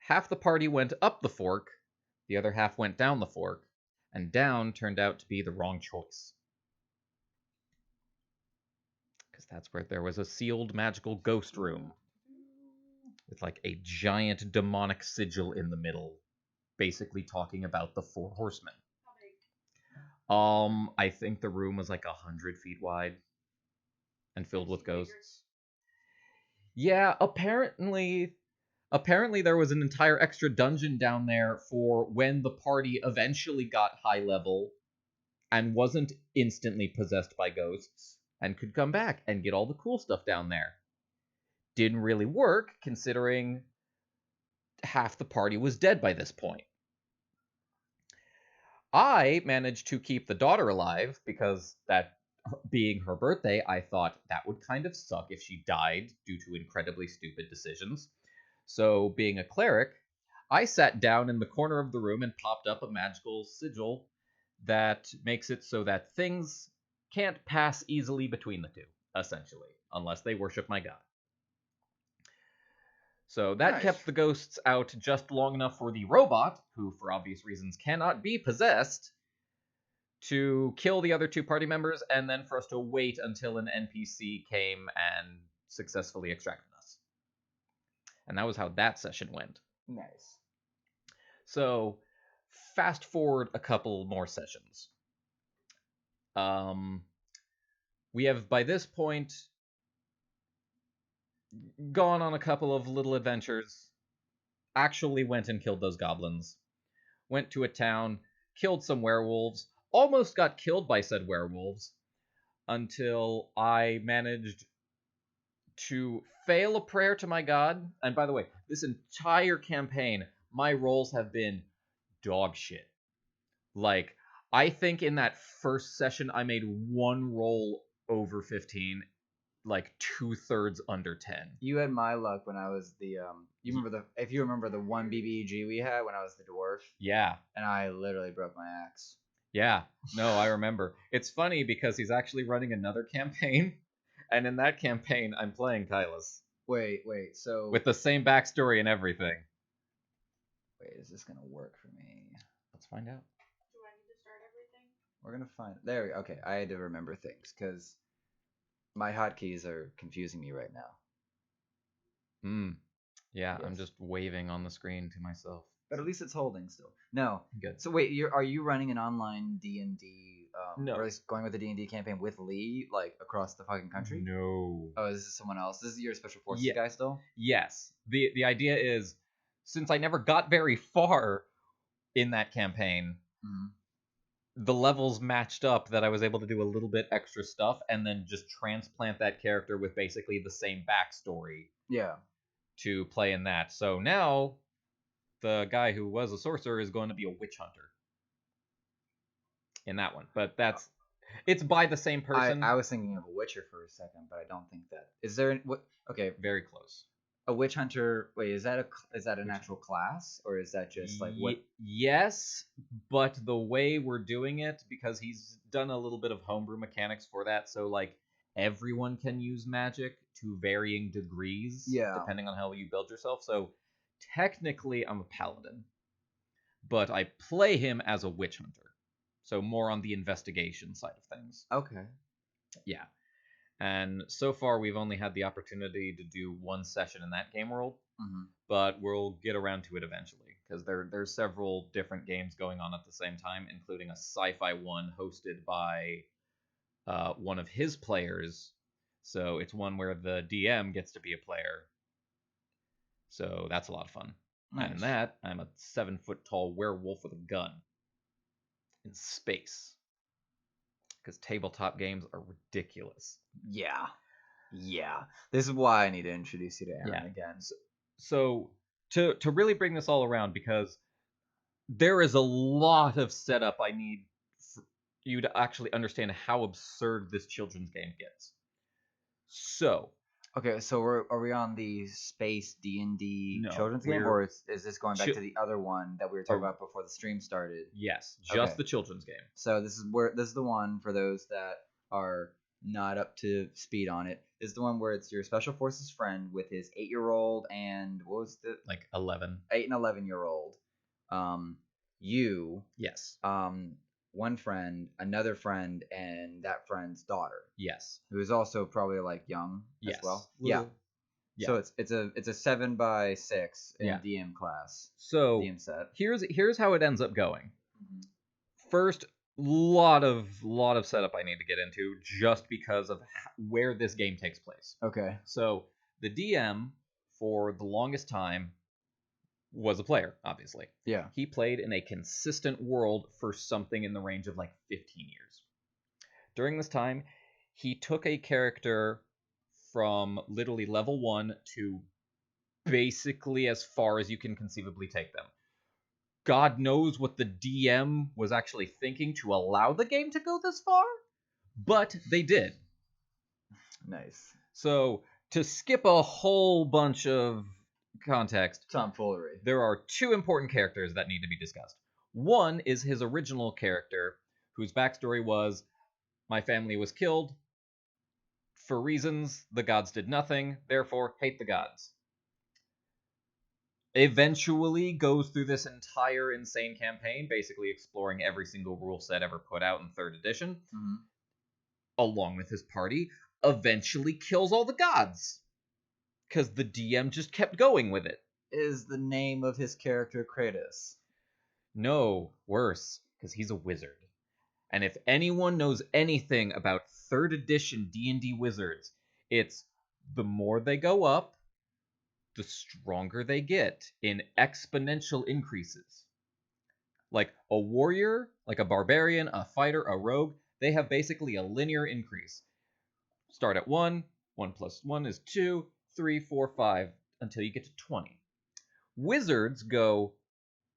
half the party went up the fork, the other half went down the fork, and down turned out to be the wrong choice. Because that's where there was a sealed magical ghost room with like a giant demonic sigil in the middle, basically talking about the four horsemen. I think the room was like 100 feet wide and filled with ghosts. Yeah, apparently there was an entire extra dungeon down there for when the party eventually got high level and wasn't instantly possessed by ghosts and could come back and get all the cool stuff down there. Didn't really work considering half the party was dead by this point. I managed to keep the daughter alive because that being her birthday, I thought that would kind of suck if she died due to incredibly stupid decisions. So, being a cleric, I sat down in the corner of the room and popped up a magical sigil that makes it so that things can't pass easily between the two, essentially, unless they worship my god. So that kept the ghosts out just long enough for the robot, who for obvious reasons cannot be possessed, to kill the other two party members, and then for us to wait until an NPC came and successfully extracted us. And that was how that session went. Nice. So, fast forward a couple more sessions. We have, by this point, gone on a couple of little adventures, actually went and killed those goblins, went to a town, killed some werewolves, almost got killed by said werewolves, until I managed to fail a prayer to my god. And by the way, this entire campaign, my rolls have been dog shit. Like, I think in that first session, I made one roll over 15, like 2/3 under 10. You had my luck when I was the if you remember the one BBEG we had when I was the dwarf. Yeah. And I literally broke my axe. Yeah. No, I remember. It's funny because he's actually running another campaign, and in that campaign, I'm playing Kylus. Wait, so... with the same backstory and everything. Wait, is this going to work for me? Let's find out. Do I need to start everything? We're going to find... There we go. Okay, I had to remember things, because my hotkeys are confusing me right now. Yeah, Yes. I'm just waving on the screen to myself. But at least it's holding still. No. Good. So wait, are you running an online D&D, no. or at least going with a D&D campaign with Lee, like, across the fucking country? No. Oh, is this someone else? This is your Special Forces guy still? Yes. The idea is, since I never got very far in that campaign, the levels matched up that I was able to do a little bit extra stuff and then just transplant that character with basically the same backstory. Yeah. To play in that. So now, the guy who was a sorcerer is going to be a witch hunter in that one. But it's by the same person. I was thinking of a witcher for a second, but I don't think that... Is there... what? Okay. Very close. A witch hunter... Wait, is that an actual class? Or is that just like what... Yes, but the way we're doing it, because he's done a little bit of homebrew mechanics for that, so like everyone can use magic to varying degrees, depending on how you build yourself. So technically, I'm a paladin, but I play him as a witch hunter, so more on the investigation side of things. Okay. Yeah, and so far we've only had the opportunity to do one session in that game world, but we'll get around to it eventually, because there's several different games going on at the same time, including a sci-fi one hosted by one of his players. So it's one where the DM gets to be a player. So that's a lot of fun. Nice. And in that, I'm a 7-foot-tall werewolf with a gun in space. Because tabletop games are ridiculous. Yeah. This is why I need to introduce you to Aaron again. So to really bring this all around, because there is a lot of setup I need for you to actually understand how absurd this children's game gets. So, okay, so are we on the space D&D children's game, or is this going back to the other one that we were talking about before the stream started? Yes, just the children's game. So this is the one for those that are not up to speed on it, is the one where it's your special forces friend with his 8-year-old and what was the 11. 8 and 11-year-old. You. Yes. One friend, another friend, and that friend's daughter. Yes. Who is also probably like young as well. Yeah. So it's a 7x6 in Yeah. DM class. So DM set. Here's how it ends up going. First, lot of setup I need to get into just because of where this game takes place. Okay. So the DM for the longest time was a player, obviously. Yeah. He played in a consistent world for something in the range of like 15 years. During this time, he took a character from literally level 1 to basically as far as you can conceivably take them. God knows what the DM was actually thinking to allow the game to go this far, but they did. Nice. So, to skip a whole bunch of context, tomfoolery, there are 2 important characters that need to be discussed. One is his original character, whose backstory was, my family was killed. For reasons, the gods did nothing, therefore hate the gods. Eventually goes through this entire insane campaign, basically exploring every single rule set ever put out in 3rd edition, along with his party, eventually kills all the gods. Because the DM just kept going with it. Is the name of his character Kratos? No, worse, because he's a wizard. And if anyone knows anything about 3rd edition D&D wizards, it's the more they go up, the stronger they get in exponential increases. Like a warrior, like a barbarian, a fighter, a rogue, they have basically a linear increase. Start at 1, 1 plus 1 is 2, 3, 4, 5, until you get to 20. Wizards go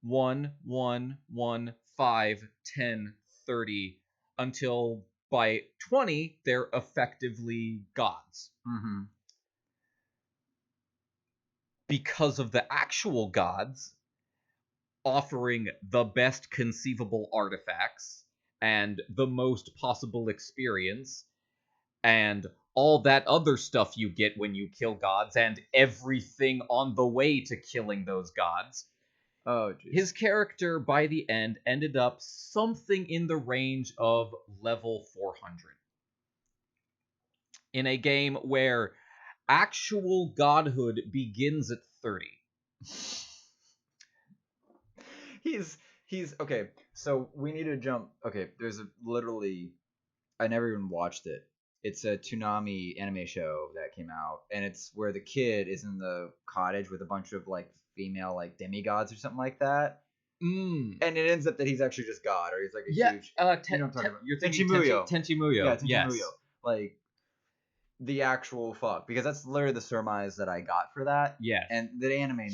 1, 1, 1, 5, 10, 30, until by 20, they're effectively gods. Because of the actual gods offering the best conceivable artifacts and the most possible experience and all that other stuff you get when you kill gods and everything on the way to killing those gods. Oh, geez. His character, by the end, ended up something in the range of level 400. In a game where actual godhood begins at 30. He's okay. So we need to jump. Okay, there's literally, I never even watched it. It's a Toonami anime show that came out, and it's where the kid is in the cottage with a bunch of like female like demigods or something like that. And it ends up that he's actually just God, or he's like a huge. You're thinking Tenchi Muyo. Yeah, Tenchi Muyo. Like the actual fuck, because that's literally the surmise that I got for that. Yeah, and the anime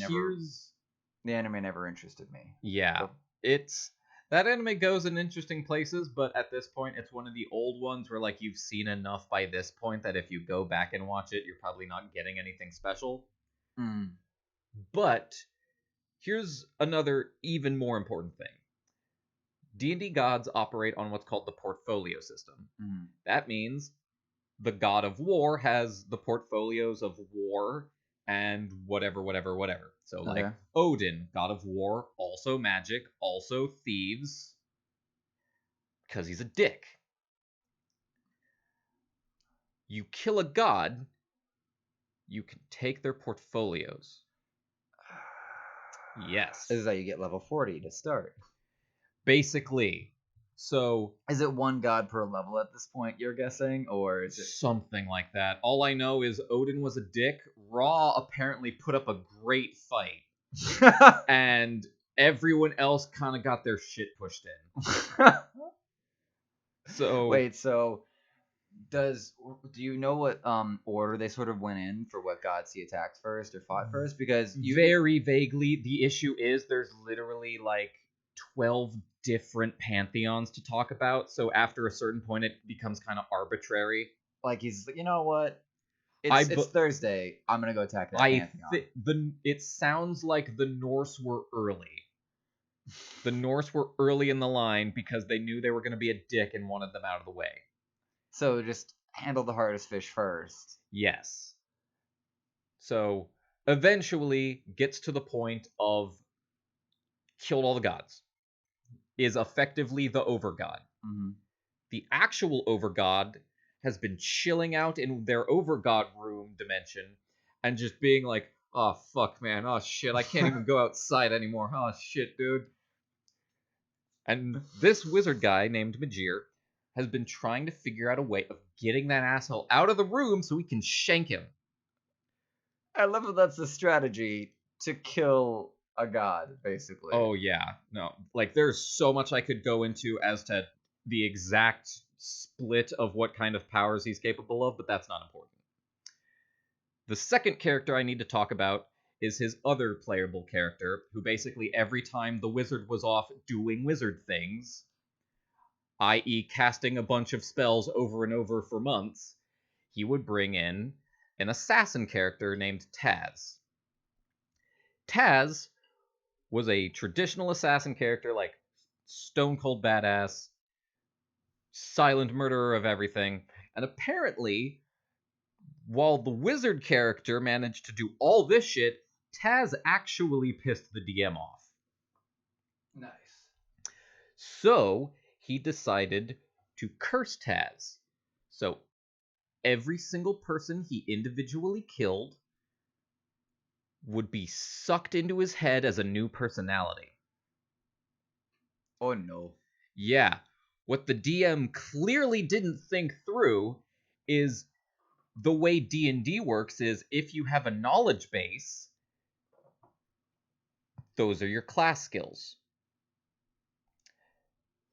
never interested me. Yeah, so. That anime goes in interesting places, but at this point, it's one of the old ones where like you've seen enough by this point that if you go back and watch it, you're probably not getting anything special. But here's another even more important thing. D&D gods operate on what's called the portfolio system. That means the god of war has the portfolios of war and whatever. So, like, Odin, god of war, also magic, also thieves, because he's a dick. You kill a god, you can take their portfolios. Yes. This is how you get level 40 to start. Basically. So is it one god per level at this point, you're guessing? Or is it something like that? All I know is Odin was a dick. Ra apparently put up a great fight. And everyone else kind of got their shit pushed in. So wait, so do you know what order they sort of went in for what gods he attacked first or fought first? Because very vaguely, the issue is there's literally like 12 different pantheons to talk about, so after a certain point it becomes kind of arbitrary. Like he's like, you know what? It's Thursday. I'm gonna go attack that pantheon. It sounds like the Norse were early. The Norse were early in the line because they knew they were going to be a dick and wanted them out of the way. So just handle the hardest fish first. Yes. So eventually gets to the point of killed all the gods. Is effectively the overgod. Mm-hmm. The actual overgod has been chilling out in their overgod room dimension and just being like, oh fuck man, oh shit, I can't even go outside anymore. Oh shit, dude. And this wizard guy named Majir has been trying to figure out a way of getting that asshole out of the room so we can shank him. I love that that's the strategy to kill a god, basically. Oh yeah, no, like there's so much I could go into as to the exact split of what kind of powers he's capable of, but that's not important. The second character I need to talk about is his other playable character, who basically every time the wizard was off doing wizard things, i.e. casting a bunch of spells over and over for months, he would bring in an assassin character named Taz. Taz was a traditional assassin character, like stone cold badass, silent murderer of everything, and apparently, while the wizard character managed to do all this shit, Taz actually pissed the DM off. Nice. So he decided to curse Taz. So every single person he individually killed would be sucked into his head as a new personality. Oh no. Yeah, what the DM clearly didn't think through is the way D&D works is if you have a knowledge base, those are your class skills.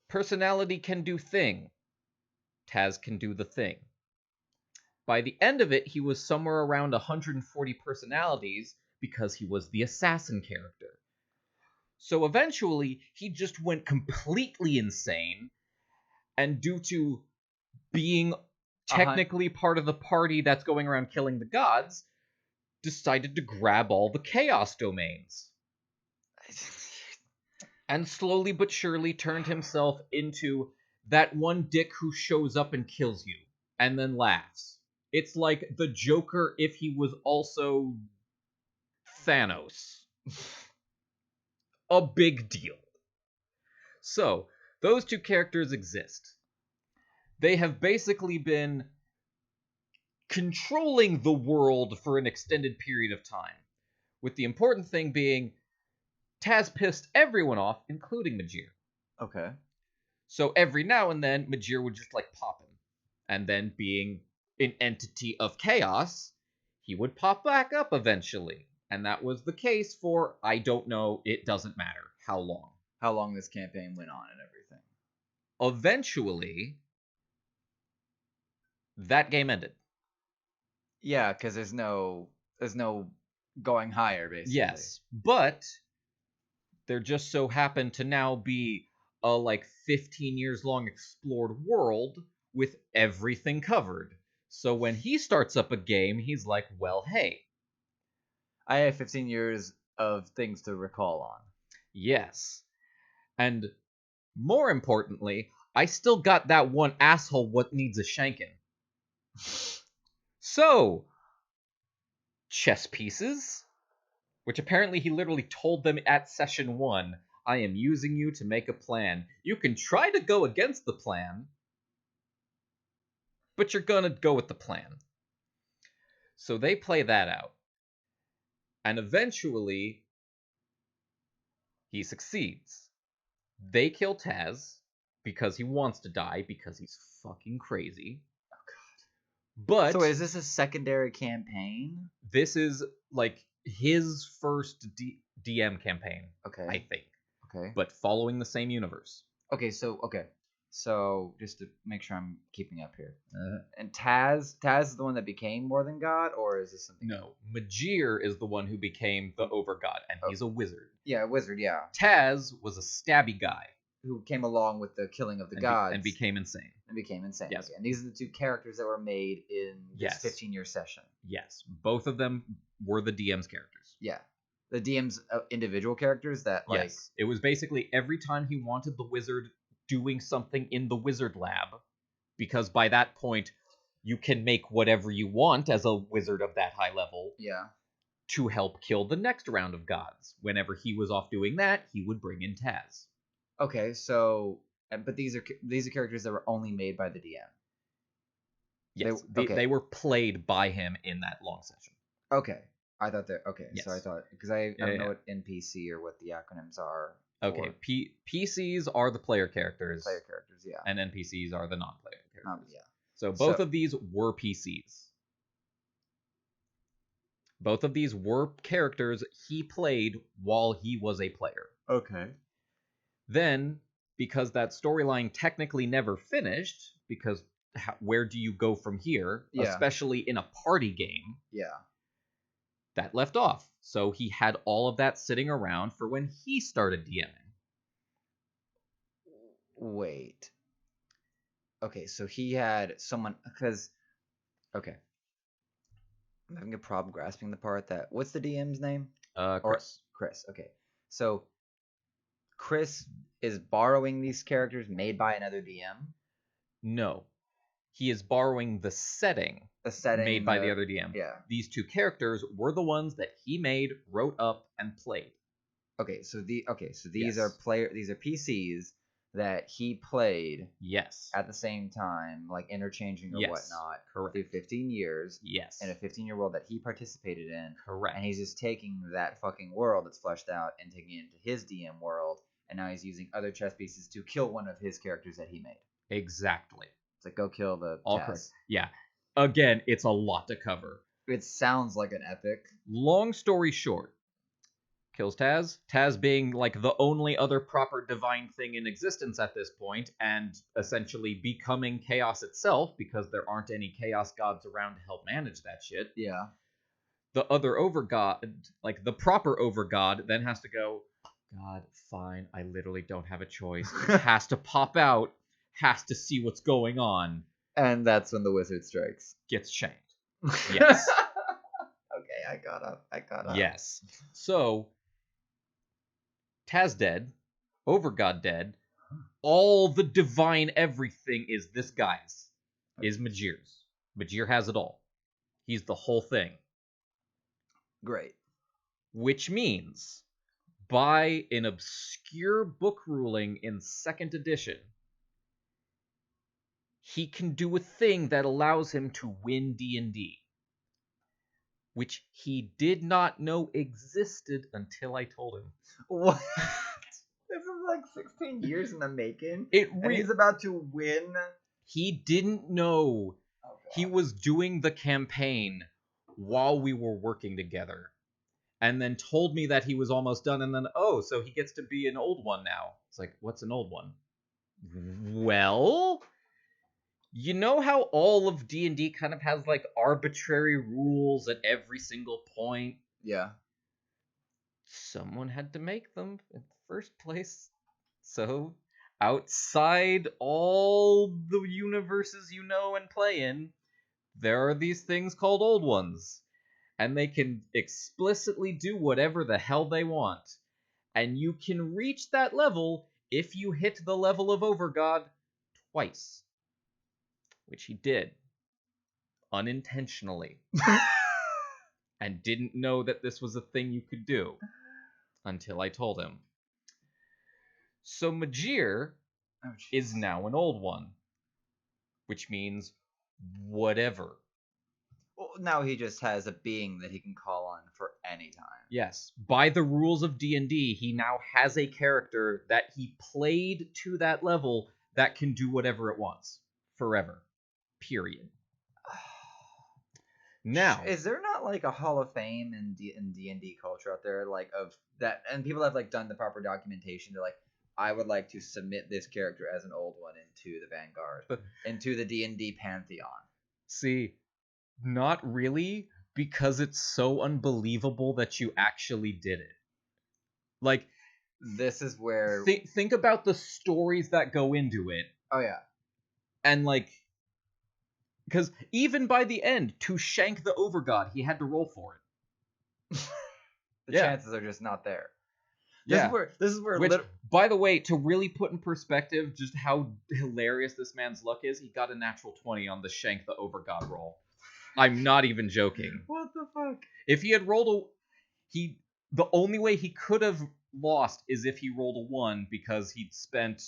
Personality can do thing. Taz can do the thing. By the end of it, he was somewhere around 140 personalities because he was the assassin character. So eventually, he just went completely insane, and due to being technically part of the party that's going around killing the gods, decided to grab all the chaos domains. And slowly but surely turned himself into that one dick who shows up and kills you, and then laughs. It's like the Joker if he was also Thanos. A big deal. So, those two characters exist. They have basically been controlling the world for an extended period of time. With the important thing being, Taz pissed everyone off, including Majir. Okay. So every now and then, Majir would just like pop him. And then, being an entity of chaos, he would pop back up eventually. And that was the case for, I don't know, it doesn't matter how long. How long this campaign went on and everything. Eventually, that game ended. Yeah, because there's no going higher, basically. Yes, but there just so happened to now be a like 15 years long explored world with everything covered. So when he starts up a game, he's like, well, hey. I have 15 years of things to recall on. Yes. And more importantly, I still got that one asshole what needs a shanking. So, chess pieces, which apparently he literally told them at session 1, I am using you to make a plan. You can try to go against the plan, but you're gonna go with the plan. So they play that out. And eventually, he succeeds. They kill Taz because he wants to die because he's fucking crazy. Oh god. But so wait, is this a secondary campaign? This is like his first DM campaign. Okay. I think. Okay. But following the same universe. Okay, so just to make sure I'm keeping up here. And Taz is the one that became more than God, or is this something? No, Majir is the one who became the Overgod, and he's a wizard. Yeah, a wizard. Yeah. Taz was a stabby guy who came along with the killing of the gods and became insane. Yes. Okay. And these are the two characters that were made in this 15-year session. Yes, both of them were the DM's characters. Yeah. The DM's individual characters that like. Yes. It was basically every time he wanted the wizard doing something in the wizard lab, because by that point you can make whatever you want as a wizard of that high level Yeah. to help kill the next round of gods. Whenever he was off doing that, he would bring in Taz. Okay, so but these are characters that were only made by the DM. Yes, okay. they were played by him in that long session. Okay, I thought that. Okay, Yes. so I thought because I don't know what NPC or what the acronyms are. Okay, PCs are the player characters. Player characters, yeah. And NPCs are the non-player characters. Yeah. So both of these were PCs. Both of these were characters he played while he was a player. Okay. Then, because that storyline technically never finished, because where do you go from here, especially in a party game? Yeah. That left off. So he had all of that sitting around for when he started DMing. Wait. Okay, so he had someone because. Okay. I'm having a problem grasping the part that. What's the DM's name? Chris. Chris. Okay. So Chris is borrowing these characters made by another DM? No. He is borrowing the setting made by the other DM. Yeah. These two characters were the ones that he made, wrote up, and played. Okay, so these are PCs that he played. Yes. At the same time, like interchanging or whatnot. Correct. Through 15 years. Yes. In a 15-year world that he participated in. Correct. And he's just taking that fucking world that's fleshed out and taking it into his DM world, and now he's using other chess pieces to kill one of his characters that he made. Exactly. It's like, go kill the All Taz. correct. Yeah. Again, it's a lot to cover. It sounds like an epic. Long story short, kills Taz. Taz being like the only other proper divine thing in existence at this point, and essentially becoming chaos itself because there aren't any chaos gods around to help manage that shit. Yeah. The other overgod, like the proper overgod, then has to go, God, fine, I literally don't have a choice. It has to pop out, has to see what's going on. And that's when the wizard strikes. Gets shanked. Yes. Okay, I got up. Yes. So, Taz dead, Overgod dead, all the divine everything is this guy's, is Majir's. Majir has it all. He's the whole thing. Great. Which means, by an obscure book ruling in 2nd edition, he can do a thing that allows him to win D&D. Which he did not know existed until I told him. What? This is like 16 years in the making. And he's about to win. He didn't know. He was doing the campaign while we were working together. And then told me that he was almost done. And then, so he gets to be an old one now. It's like, what's an old one? Well, you know how all of D&D kind of has like arbitrary rules at every single point? Yeah. Someone had to make them in the first place. So, outside all the universes you know and play in, there are these things called old ones. And they can explicitly do whatever the hell they want. And you can reach that level if you hit the level of Overgod twice. Which he did. Unintentionally. And didn't know that this was a thing you could do. Until I told him. So Majir is now an old one. Which means whatever. Well, now he just has a being that he can call on for any time. Yes. By the rules of D&D, he now has a character that he played to that level that can do whatever it wants. Forever. Period. Now, is there not like a Hall of Fame in D&D culture out there, like of that, and people have like done the proper documentation to like, I would like to submit this character as an old one into the Vanguard, into the D&D pantheon. See, not really, because it's so unbelievable that you actually did it. Like, this is where think about the stories that go into it. Oh yeah, and like. Because even by the end, to shank the Overgod, he had to roll for it. The chances are just not there. Yeah. This is where Which, by the way, to really put in perspective just how hilarious this man's luck is, he got a natural 20 on the Shank the Overgod roll. I'm not even joking. What the fuck? If he had rolled the only way he could have lost is if he rolled a 1 because he'd spent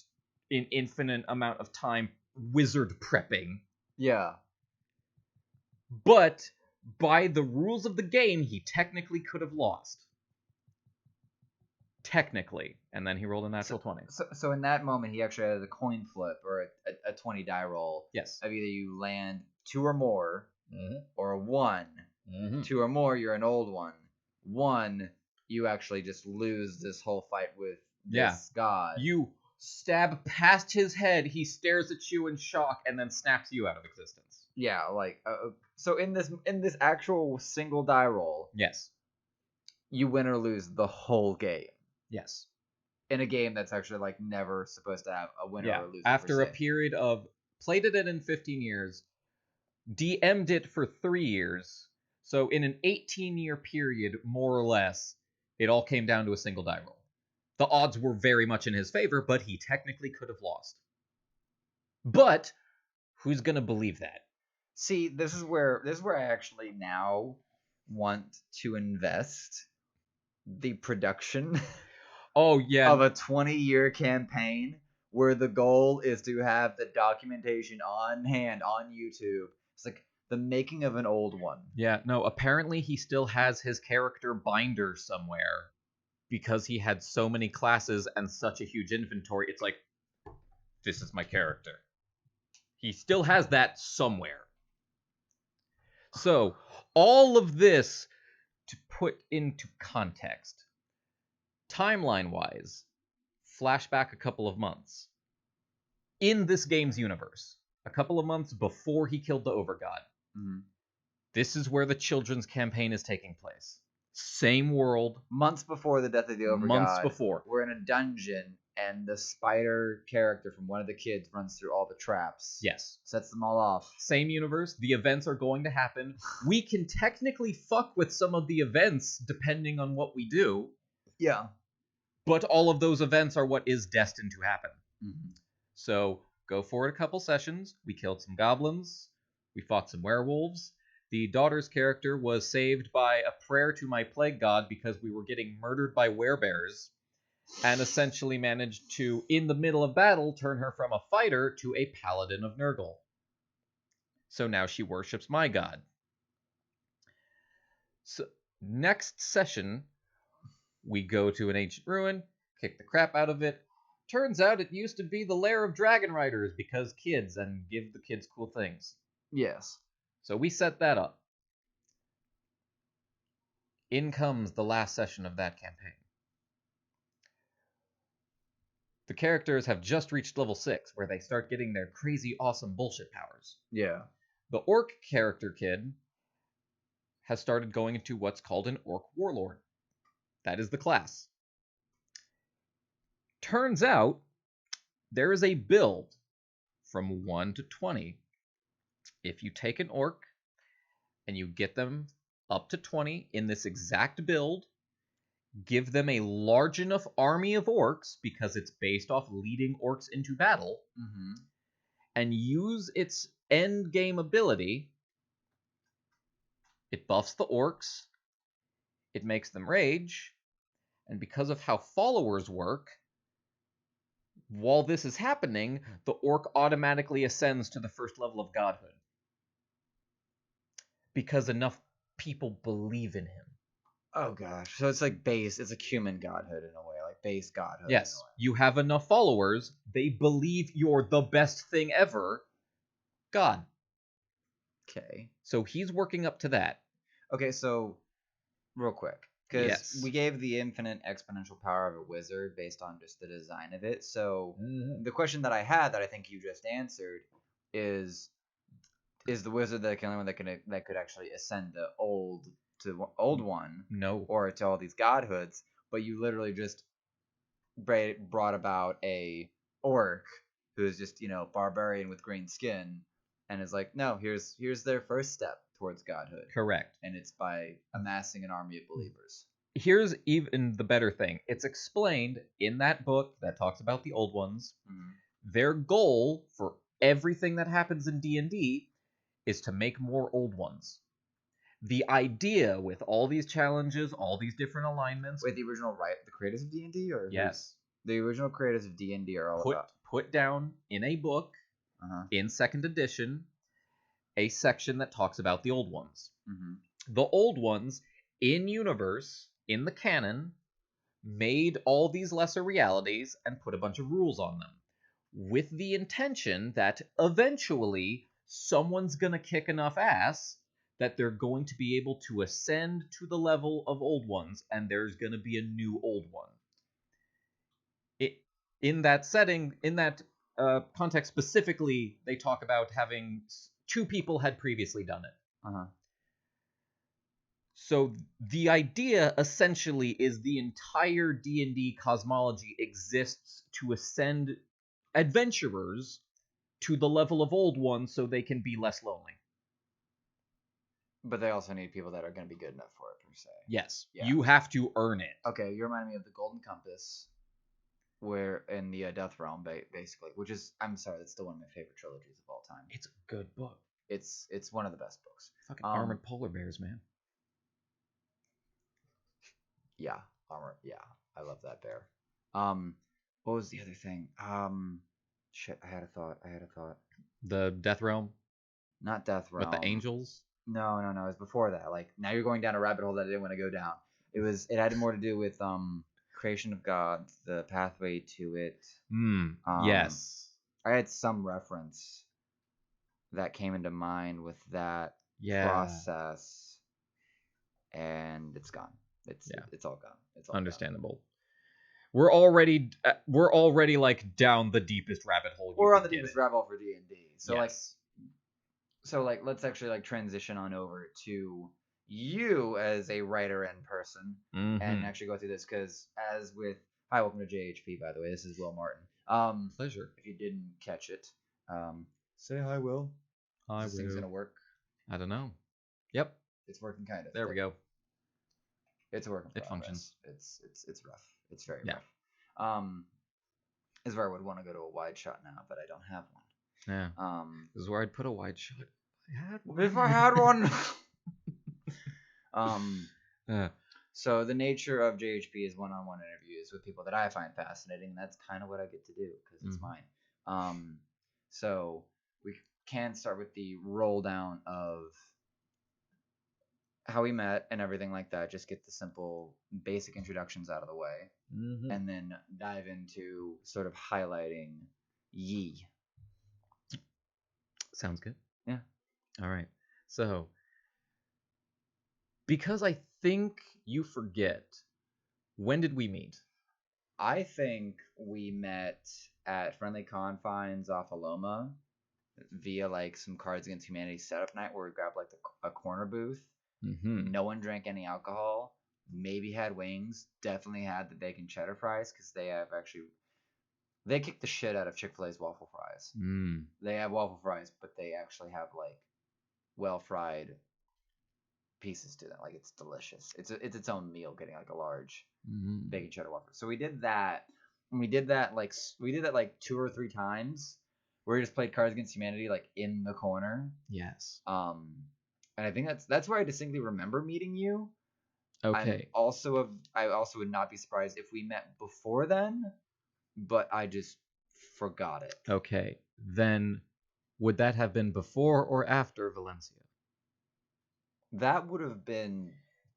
an infinite amount of time wizard prepping. Yeah. But by the rules of the game, he technically could have lost. Technically. And then he rolled a natural 20. So in that moment, he actually had a coin flip or a 20 die roll. Yes. Of either you land 2 or more, or a 1. 2 or more, you're an old one. 1, you actually just lose this whole fight with this god. You stab past his head, he stares at you in shock, and then snaps you out of existence. Yeah, like so in this actual single die roll, yes, you win or lose the whole game. Yes, in a game that's actually like never supposed to have a winner or a loser. After a period of played it in 15 years, DM'd it for 3 years. So in an 18-year period, more or less, it all came down to a single die roll. The odds were very much in his favor, but he technically could have lost. But who's gonna believe that? See, this is where I actually now want to invest the production of a 20-year campaign where the goal is to have the documentation on hand on YouTube. It's like the making of an old one. Yeah, no, apparently he still has his character binder somewhere because he had so many classes and such a huge inventory. It's like, this is my character. He still has that somewhere. So, all of this to put into context. Timeline-wise, flashback a couple of months. In this game's universe, a couple of months before he killed the Overgod, this is where the children's campaign is taking place. Same world. Months before the death of the Overgod. Months before. We're in a dungeon, and the spider character from one of the kids runs through all the traps. Yes. Sets them all off. Same universe. The events are going to happen. We can technically fuck with some of the events depending on what we do. Yeah. But all of those events are what is destined to happen. So, go forward a couple sessions. We killed some goblins. We fought some werewolves. The daughter's character was saved by a prayer to my plague god because we were getting murdered by werebears, and essentially managed to, in the middle of battle, turn her from a fighter to a paladin of Nurgle. So now she worships my god. So, next session, we go to an ancient ruin, kick the crap out of it. Turns out it used to be the lair of dragon riders because kids, and give the kids cool things. Yes. So we set that up. In comes the last session of that campaign. The characters have just reached level 6, where they start getting their crazy awesome bullshit powers. Yeah. The orc character kid has started going into what's called an orc warlord. That is the class. Turns out, there is a build from 1 to 20. If you take an orc and you get them up to 20 in this exact build, give them a large enough army of orcs, because it's based off leading orcs into battle, and use its end game ability, it buffs the orcs, it makes them rage, and because of how followers work, while this is happening, the orc automatically ascends to the first level of godhood. Because enough people believe in him. Oh gosh. So it's like base, it's a human godhood in a way, like base godhood. Yes. You have enough followers, they believe you're the best thing ever. God. Okay. So he's working up to that. Okay, so real quick. Because we gave the infinite exponential power of a wizard based on just the design of it. So the question that I had that I think you just answered is the wizard the only one that could actually ascend the old one? No. Or to all these godhoods, but you literally just brought about a orc who's just, barbarian with green skin, and is like, no, here's their first step towards godhood. Correct. And it's by amassing an army of believers. here's even the better thing. It's explained in that book that talks about the old ones. Their goal for everything that happens in D&D is to make more old ones. The idea with all these challenges, all these different alignments. Wait, the original the creators of D&D, or yes, the original creators of D&D are all put down in a book in 2nd edition a section that talks about the old ones. The old ones in universe, in the canon, made all these lesser realities and put a bunch of rules on them, with the intention that eventually someone's gonna kick enough ass that they're going to be able to ascend to the level of old ones, and there's gonna be a new old one. In that setting, in that context specifically, they talk about having 2 people had previously done it. So the idea essentially is the entire D&D cosmology exists to ascend adventurers to the level of old ones so they can be less lonely. But they also need people that are going to be good enough for it, per se. Yes. Yeah. You have to earn it. Okay, you reminded me of the Golden Compass, where in the Death Realm, basically, which is, I'm sorry, that's still one of my favorite trilogies of all time. It's a good book. It's one of the best books. Fucking armored polar bears, man. Yeah, armor. Yeah, I love that bear. What was the other thing? Shit, I had a thought. The Death Realm? Not Death Realm. With the angels? No. It was before that. Like, now you're going down a rabbit hole that I didn't want to go down. It had more to do with creation of God, the pathway to it. Yes. I had some reference that came into mind with that process, and it's gone. It's all gone. It's all understandable. Gone. We're already like down the deepest rabbit hole. We're on the deepest rabbit hole for D&D. So let's actually like transition on over to you as a writer and person, and actually go through this, because as with hi, welcome to JHP, by the way. This is Will Martin. Pleasure. If you didn't catch it, say hi, Will. Hi, this thing's gonna work? I don't know. Yep, it's working kind of. There we go. It's working. It functions. It's rough. It's very rough. This is where I would want to go to a wide shot now, but I don't have one. Yeah. This is where I'd put a wide shot. If I had one. So the nature of JHP is one-on-one interviews with people that I find fascinating, and that's kind of what I get to do because it's mine. So we can start with the roll down of how we met and everything like that. Just get the simple, basic introductions out of the way, and then dive into sort of highlighting ye. Sounds good. Yeah. All right. So, because I think you forget, when did we meet? I think we met at Friendly Confines off Aloma via like some Cards Against Humanity setup night where we grabbed like a corner booth. No one drank any alcohol. Maybe had wings. Definitely had the bacon cheddar fries, because they kick the shit out of Chick-fil-A's waffle fries. They have waffle fries, but they actually have like well fried pieces to them. Like, it's delicious. It's its own meal, getting like a large bacon cheddar waffle. So we did that. And we did that like 2 or 3 times, where we just played Cards Against Humanity like in the corner. Yes. And I think that's where I distinctly remember meeting you. Okay. I also would not be surprised if we met before then, but I just forgot it. Okay. Then would that have been before or after Valencia? That would have been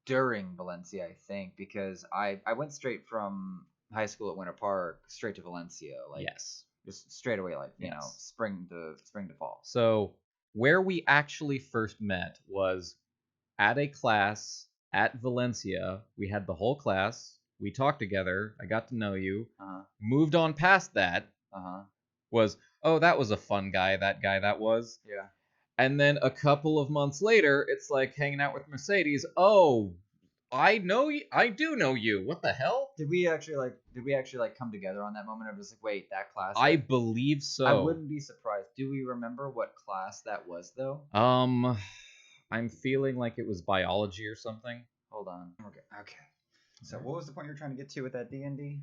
during Valencia, I think, because I went straight from high school at Winter Park straight to Valencia. Like, yes. Just straight away, like, you know, spring to fall. So where we actually first met was at a class at Valencia. We had the whole class. We talked together. I got to know you. Moved on past that. Was, oh, that was a fun guy. That was. Yeah. And then a couple of months later, it's like hanging out with Mercedes. Oh, I know you. I do know you. What the hell? Did we actually come together on that moment? I was like, wait, that class? I believe so. I wouldn't be surprised. Do we remember what class that was, though? I'm feeling like it was biology or something. Hold on. Okay. So what was the point you were trying to get to with that D&D?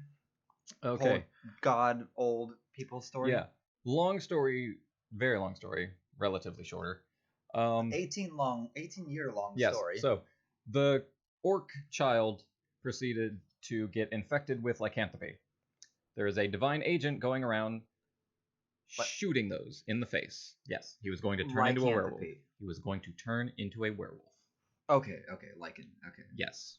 Okay. God old people story? Yeah. Long story, very long story, relatively shorter. 18-year long story. So the orc child proceeded to get infected with lycanthropy. There is a divine agent going around shooting those in the face. Yes, he was going to turn into a werewolf. He was going to turn into a werewolf. Okay, lycan. Okay. Yes,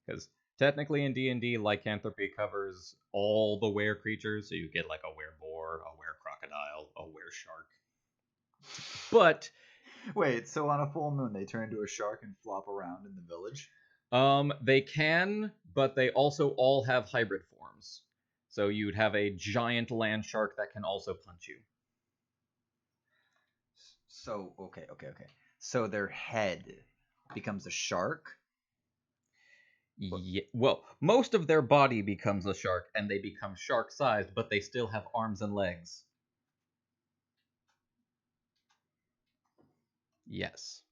because technically in D&D, lycanthropy covers all the were creatures. So you get like a wereboar, a were crocodile, a were shark. But wait, so on a full moon they turn into a shark and flop around in the village? They can, but they also all have hybrid forms. So you'd have a giant land shark that can also punch you. So, okay. So their head becomes a shark? Yeah, well, most of their body becomes a shark, and they become shark-sized, but they still have arms and legs. Yes.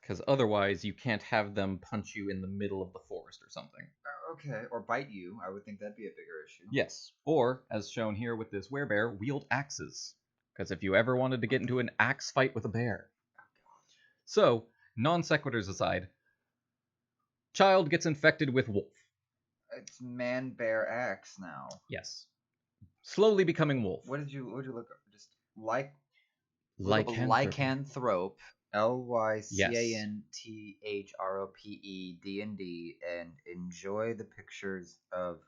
Because otherwise, you can't have them punch you in the middle of the forest or something. Okay, or bite you. I would think that'd be a bigger issue. Yes, or, as shown here with this werebear, wield axes. Because if you ever wanted to get into an axe fight with a bear. So, non sequiturs aside, child gets infected with wolf. It's man bear axe now. Yes. Slowly becoming wolf. What did you look up? Just lycanthrope. LYCANTHROPE D&D, and enjoy the pictures of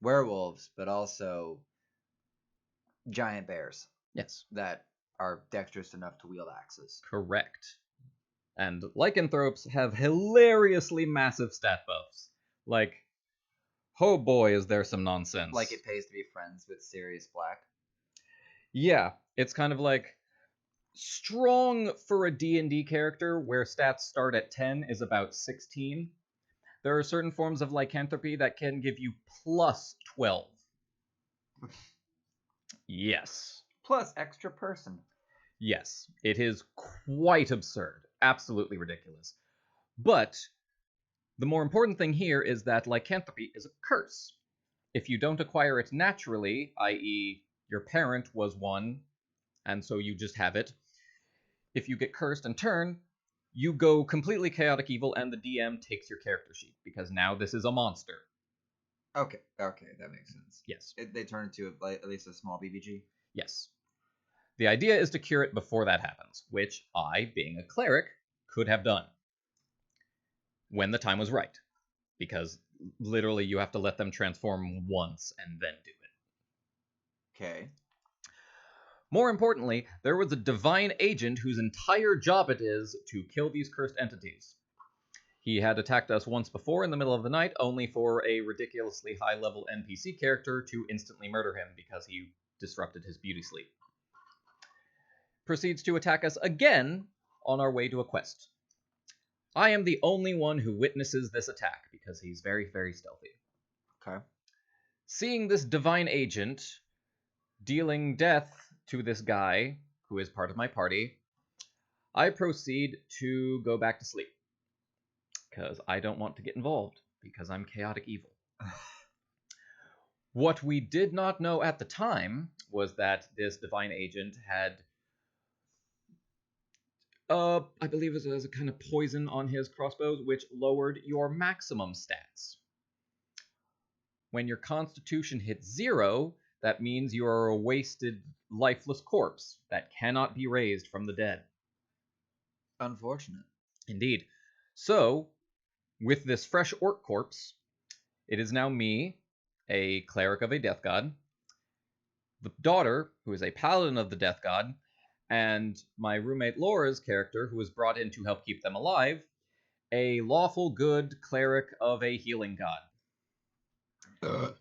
werewolves, but also giant bears. Yes. That are dexterous enough to wield axes. Correct. And lycanthropes have hilariously massive stat buffs. Like, oh boy, is there some nonsense. Like it pays to be friends with Sirius Black. Yeah, it's kind of like strong for a D&D character where stats start at 10 is about 16. There are certain forms of lycanthropy that can give you plus 12. Yes. Plus extra person. Yes, it is quite absurd. Absolutely ridiculous. But the more important thing here is that lycanthropy is a curse. If you don't acquire it naturally, i.e., your parent was one, and so you just have it, if you get cursed and turn, you go completely chaotic evil and the DM takes your character sheet, because now this is a monster. Okay, that makes sense. Yes. They turn into at least a small BBG? Yes. The idea is to cure it before that happens, which I, being a cleric, could have done. When the time was right. Because literally you have to let them transform once and then do it. Okay. More importantly, there was a divine agent whose entire job it is to kill these cursed entities. He had attacked us once before in the middle of the night, only for a ridiculously high-level NPC character to instantly murder him because he disrupted his beauty sleep. Proceeds to attack us again on our way to a quest. I am the only one who witnesses this attack because he's very, very stealthy. Okay. Seeing this divine agent dealing death to this guy who is part of my party, I proceed to go back to sleep because I don't want to get involved because I'm chaotic evil. What we did not know at the time was that this divine agent had I believe it was a kind of poison on his crossbows, which lowered your maximum stats. When your constitution hits 0, that means you are a wasted, lifeless corpse that cannot be raised from the dead. Unfortunate. Indeed. So, with this fresh orc corpse, it is now me, a cleric of a death god, the daughter, who is a paladin of the death god, and my roommate Laura's character, who was brought in to help keep them alive, a lawful good cleric of a healing god.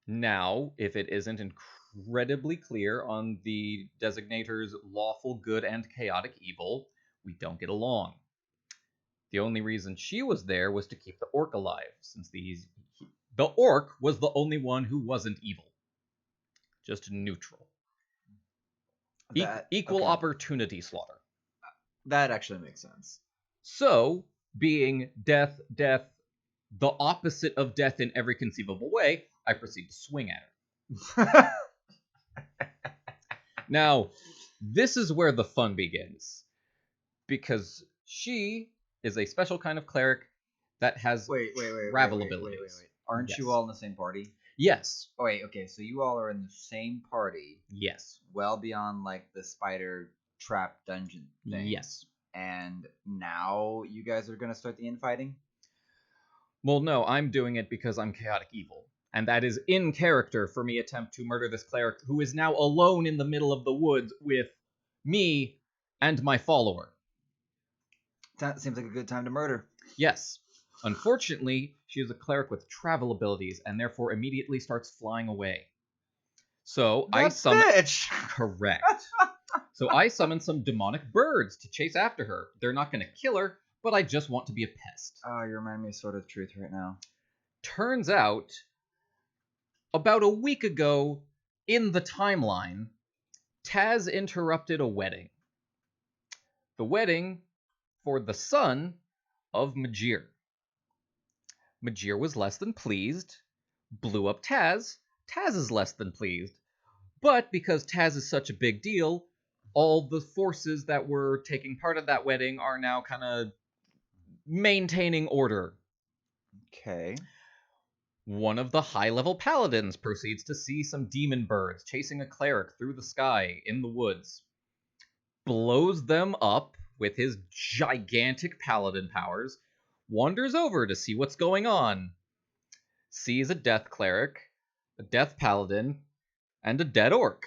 Now, if it isn't incredibly clear on the designator's lawful good and chaotic evil, we don't get along. The only reason she was there was to keep the orc alive, since the orc was the only one who wasn't evil. Just neutral. Equal opportunity slaughter. That actually makes sense. So, being death, death, the opposite of death in every conceivable way, I proceed to swing at her. Now, this is where the fun begins. Because she is a special kind of cleric that has travel abilities. Wait. Aren't you all in the same party? Yes. Oh, wait, okay, so you all are in the same party. Yes. Well beyond, like, the spider trap dungeon thing. Yes. And now you guys are going to start the infighting? Well, no, I'm doing it because I'm chaotic evil. And that is in character for me attempt to murder this cleric who is now alone in the middle of the woods with me and my follower. That seems like a good time to murder. Yes. Unfortunately, she is a cleric with travel abilities and therefore immediately starts flying away. So I summon... bitch! Correct. So I summon some demonic birds to chase after her. They're not going to kill her, but I just want to be a pest. Oh, you remind me of Sword of Truth right now. Turns out, about a week ago, in the timeline, Taz interrupted a wedding. The wedding for the son of Majir. Majir was less than pleased, blew up Taz. Taz is less than pleased. But because Taz is such a big deal, all the forces that were taking part of that wedding are now kind of maintaining order. Okay. One of the high-level paladins proceeds to see some demon birds chasing a cleric through the sky in the woods. Blows them up with his gigantic paladin powers, wanders over to see what's going on. Sees a death cleric, a death paladin, and a dead orc.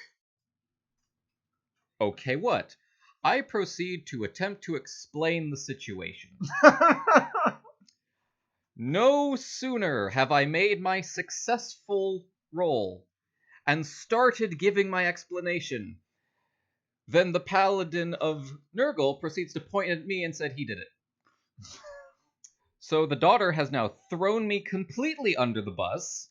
Okay, what? I proceed to attempt to explain the situation. No sooner have I made my successful roll and started giving my explanation than the paladin of Nurgle proceeds to point at me and said he did it. So the daughter has now thrown me completely under the bus,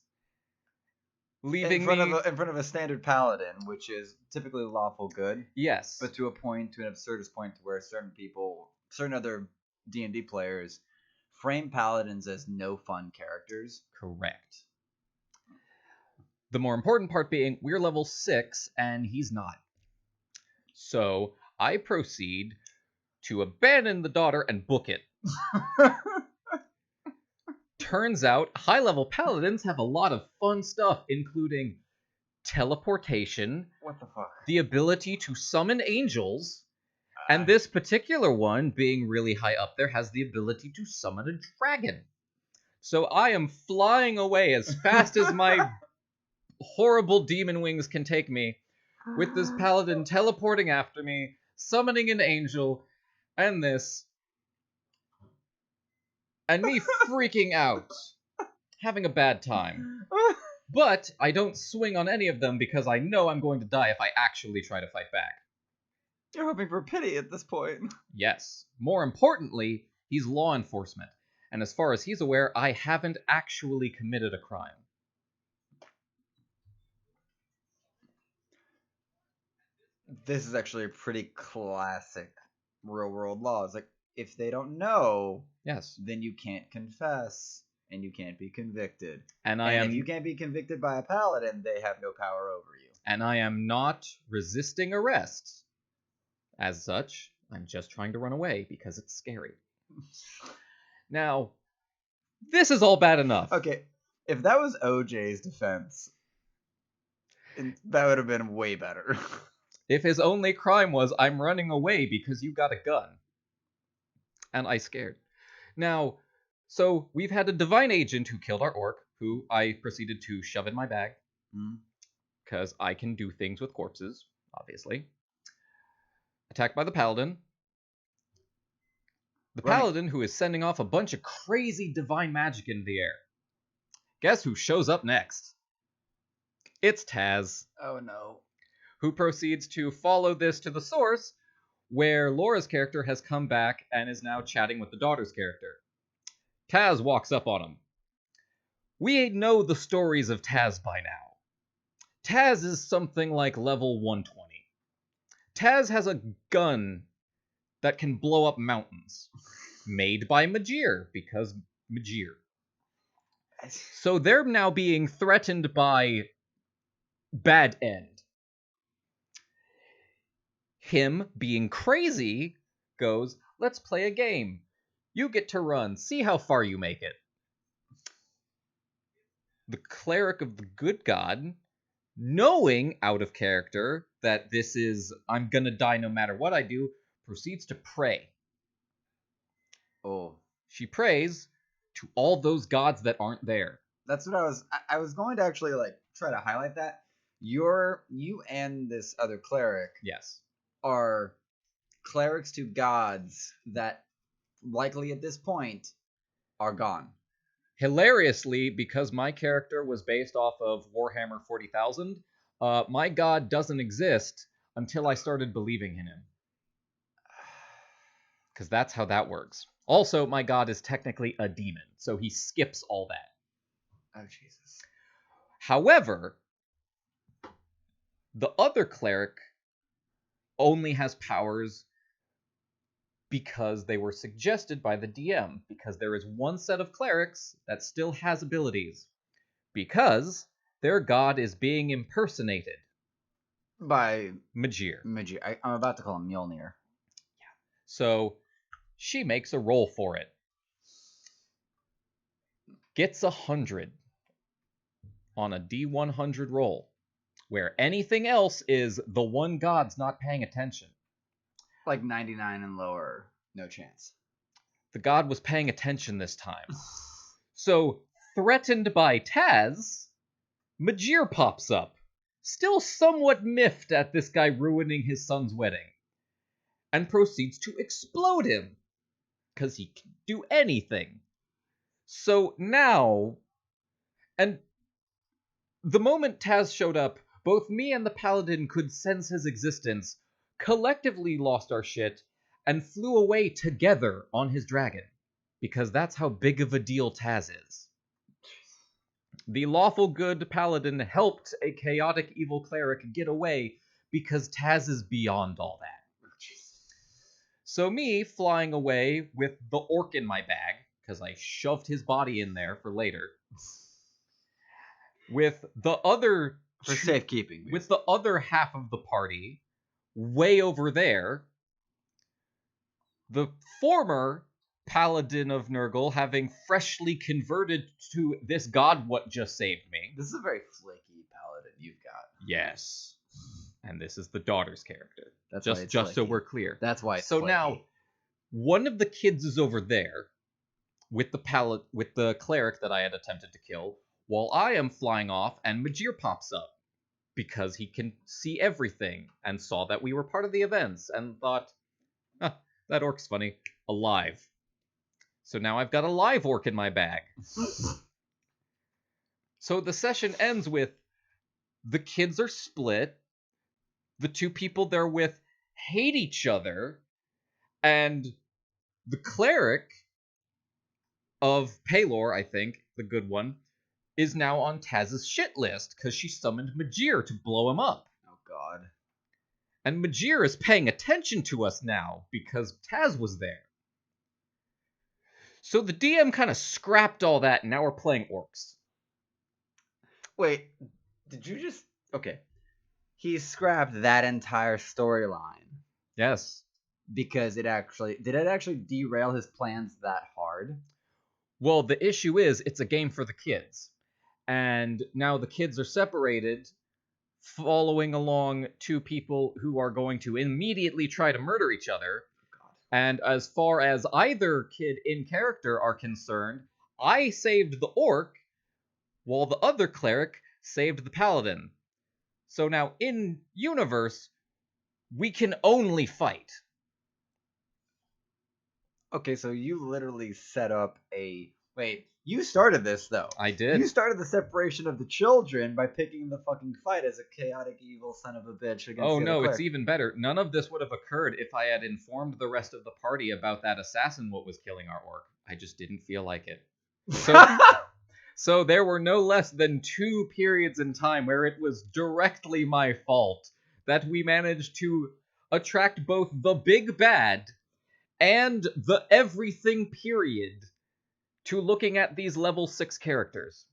leaving me in front of a standard paladin, which is typically lawful good. Yes, but to an absurdist point, to where certain other D&D players frame paladins as no fun characters. Correct. The more important part being we're level 6 and he's not. So I proceed to abandon the daughter and book it. Turns out high-level paladins have a lot of fun stuff, including teleportation, what the fuck? the ability to summon angels, and this particular one, being really high up there, has the ability to summon a dragon. So I am flying away as fast as my horrible demon wings can take me, with this paladin teleporting after me, summoning an angel, and this... and me freaking out, having a bad time. But I don't swing on any of them because I know I'm going to die if I actually try to fight back. You're hoping for pity at this point. Yes. More importantly, he's law enforcement. And as far as he's aware, I haven't actually committed a crime. This is actually a pretty classic real-world law. It's like, if they don't know, yes, then you can't confess, and you can't be convicted. And if you can't be convicted by a paladin, they have no power over you. And I am not resisting arrest. As such, I'm just trying to run away because it's scary. Now, this is all bad enough. Okay, if that was OJ's defense, that would have been way better. If his only crime was, I'm running away because you got a gun. And I scared. Now, so we've had a divine agent who killed our orc, who I proceeded to shove in my bag. Because I can do things with corpses, obviously. Attacked by the paladin. The paladin who is sending off a bunch of crazy divine magic into the air. Guess who shows up next? It's Taz. Oh no. Who proceeds to follow this to the source, where Laura's character has come back and is now chatting with the daughter's character. Taz walks up on him. We know the stories of Taz by now. Taz is something like level 120. Taz has a gun that can blow up mountains. made by Majir, because Majir. So they're now being threatened by Bad End. Him, being crazy, goes, let's play a game. You get to run. See how far you make it. The cleric of the good god, knowing out of character that this is, I'm gonna die no matter what I do, proceeds to pray. Oh. She prays to all those gods that aren't there. That's what I was going to actually like try to highlight that. You and this other cleric Yes. are clerics to gods that likely at this point are gone. Hilariously, because my character was based off of Warhammer 40,000, my god doesn't exist until I started believing in him. Because that's how that works. Also, my god is technically a demon, so he skips all that. Oh, Jesus. However, the other cleric only has powers because they were suggested by the DM, because there is one set of clerics that still has abilities, because their god is being impersonated By Majir. I'm about to call him Mjolnir. So she makes a roll for it. Gets 100 on a D100 roll, where anything else is the one god's not paying attention. Like 99 and lower, no chance. The god was paying attention this time. So, threatened by Taz, Majir pops up, still somewhat miffed at this guy ruining his son's wedding, and proceeds to explode him, because he can do anything. So now, and the moment Taz showed up, both me and the paladin could sense his existence, collectively lost our shit, and flew away together on his dragon, because that's how big of a deal Taz is. The lawful good paladin helped a chaotic evil cleric get away because Taz is beyond all that. So me flying away with the orc in my bag, because I shoved his body in there for later, with the other For safekeeping. with the other half of the party way over there, the former paladin of Nurgle having freshly converted to this god what just saved me. This is a very flaky paladin you've got. Yes. And this is the daughter's character. That's just so we're clear. That's why it's so flaky. Now one of the kids is over there with the cleric that I had attempted to kill, while I am flying off and Majir pops up because he can see everything and saw that we were part of the events and thought, huh, that orc's funny. Alive. So now I've got a live orc in my bag. So the session ends with the kids are split, the two people they're with hate each other, and the cleric of Paylor, I think, the good one, is now on Taz's shit list because she summoned Majir to blow him up. Oh, God. And Majir is paying attention to us now because Taz was there. So the DM kind of scrapped all that, and now we're playing orcs. Wait, did you just... Okay. He scrapped that entire storyline. Yes. Because did it actually derail his plans that hard? Well, the issue is it's a game for the kids. And now the kids are separated, following along two people who are going to immediately try to murder each other. God. And as far as either kid in character are concerned, I saved the orc, while the other cleric saved the paladin. So now, in universe, we can only fight. Okay, so you literally set up a... Wait, you started this, though. I did. You started the separation of the children by picking the fucking fight as a chaotic evil son of a bitch against Oh the no, other it's cleric. even better. None of this would have occurred if I had informed the rest of the party about that assassin what was killing our orc. I just didn't feel like it. So there were no less than 2 periods in time where it was directly my fault that we managed to attract both the big bad and the everything period to looking at these level 6 characters.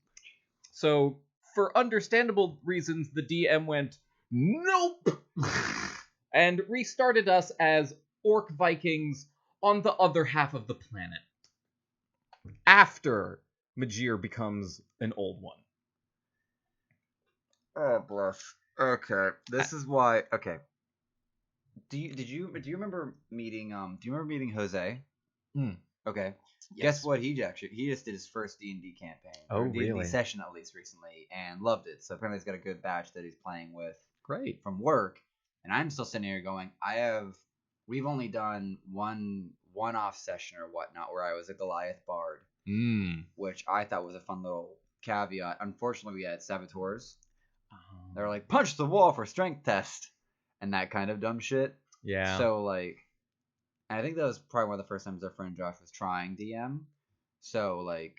So, for understandable reasons, the DM went, nope! And restarted us as Orc Vikings on the other half of the planet. After Majir becomes an old one. Oh, bless. Okay, this is why. Okay, do you remember meeting Jose? Okay. Yes. Guess what? He just did his first D&D campaign. Oh, or D&D really? session at least recently, and loved it. So apparently he's got a good batch that he's playing with Great. from work. And I'm still sitting here going, we've only done one-off session or whatnot where I was a Goliath bard, which I thought was a fun little caveat. Unfortunately, we had saboteurs. They were like, punch the wall for strength test, and that kind of dumb shit. Yeah. So like, and I think that was probably one of the first times our friend Josh was trying DM. So like,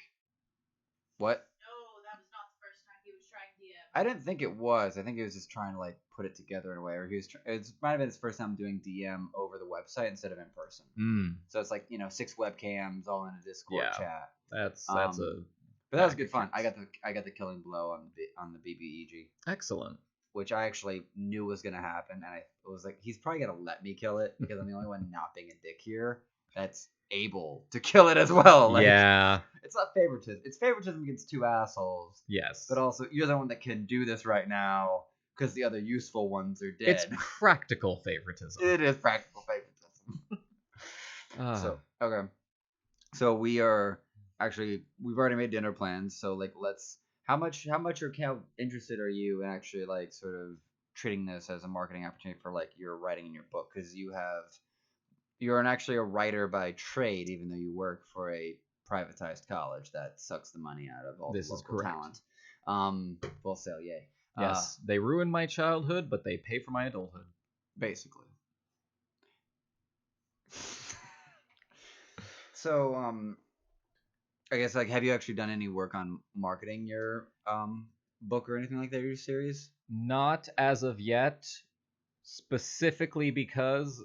what? No, that was not the first time he was trying DM. I didn't think it was. I think he was just trying to like put it together in a way, or it might have been his first time doing DM over the website instead of in person. So it's like 6 webcams all in a Discord chat. That's But that was good fun. I got the killing blow on the BBEG. Excellent. Which I actually knew was gonna happen, and I was like, he's probably gonna let me kill it because I'm the only one not being a dick here that's able to kill it as well. Like, yeah. It's not favoritism. It's favoritism against 2 assholes. Yes. But also, you're the one that can do this right now because the other useful ones are dead. It's practical favoritism. It is practical favoritism. So okay, so we've already made dinner plans. So like, how much or how interested are you in actually like sort of treating this as a marketing opportunity for like your writing in your book? Because you're actually a writer by trade, even though you work for a privatized college that sucks the money out of all the local talent. Full sale, yay. Yes, they ruined my childhood, but they pay for my adulthood. Basically. So, I guess like, have you actually done any work on marketing your book or anything like that, your series? Not as of yet, specifically because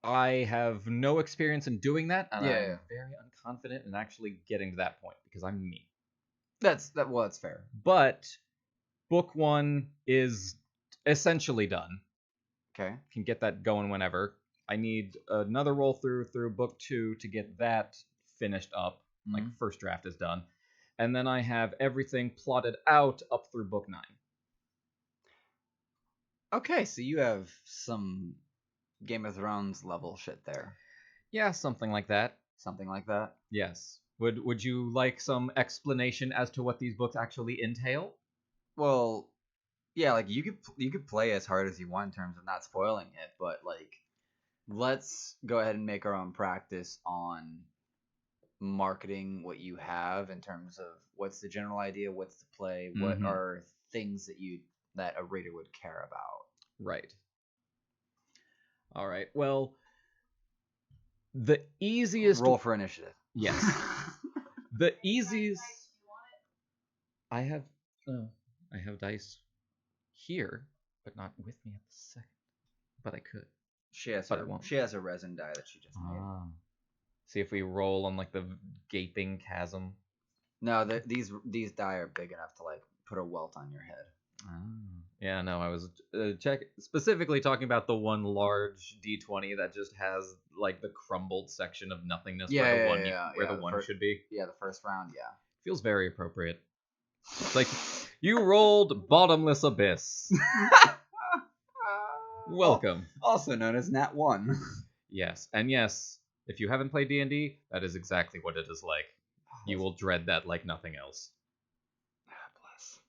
I have no experience in doing that, and I'm very unconfident in actually getting to that point because I'm me. That's fair. But book 1 is essentially done. Okay. Can get that going whenever. I need another roll through book 2 to get that finished up. Like, first draft is done. And then I have everything plotted out up through book 9. Okay, so you have some Game of Thrones level shit there. Yeah, something like that. Something like that? Yes. Would you like some explanation as to what these books actually entail? Well, yeah, like you could play as hard as you want in terms of not spoiling it, but like, let's go ahead and make our own practice on marketing what you have in terms of what's the general idea, what's the play, what are things that a reader would care about. Right. All right. Well, the easiest roll for initiative. Yes. The easiest. I have dice here, but not with me at the second. But I could. She has a resin die that she just made. See if we roll on like the gaping chasm. No, these die are big enough to like put a welt on your head. Yeah, no, I was specifically talking about the one large D20 that just has like the crumbled section of nothingness where the one should be. Yeah, the first round, yeah. Feels very appropriate. It's like, you rolled bottomless abyss. Welcome. Also known as Nat 1. Yes, and yes, if you haven't played D&D, that is exactly what it is like. You will dread that like nothing else. Bless.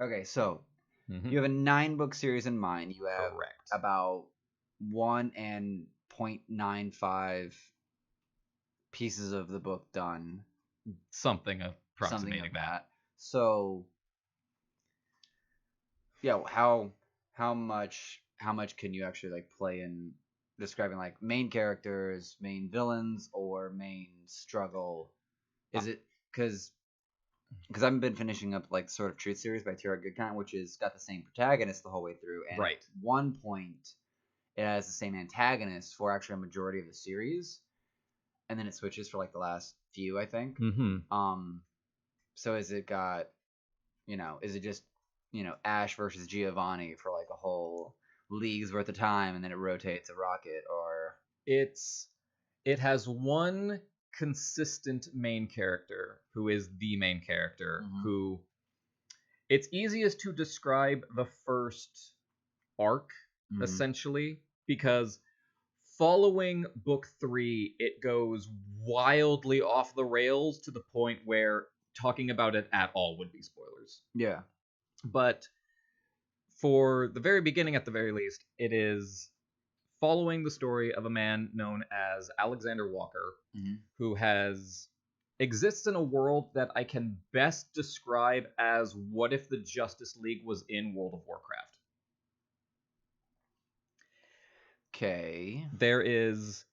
Okay, so you have a 9-book series in mind. You have about 1.95 pieces of the book done. Something approximating that. So, yeah, how much can you actually like play in describing like main characters, main villains, or main struggle? Is it because I've been finishing up like Sword of Truth series by Tira Goodkind, which has got the same protagonist the whole way through. And at one point it has the same antagonist for actually a majority of the series, and then it switches for like the last few, I think. So is it got, is it just, Ash versus Giovanni for like a whole league's worth of time, and then it rotates a Rocket, or it has one consistent main character who is the main character who it's easiest to describe the first arc essentially, because following book 3 it goes wildly off the rails to the point where talking about it at all would be spoilers. Yeah. But for the very beginning, at the very least, it is following the story of a man known as Alexander Walker, who exists in a world that I can best describe as what if the Justice League was in World of Warcraft. Okay. There is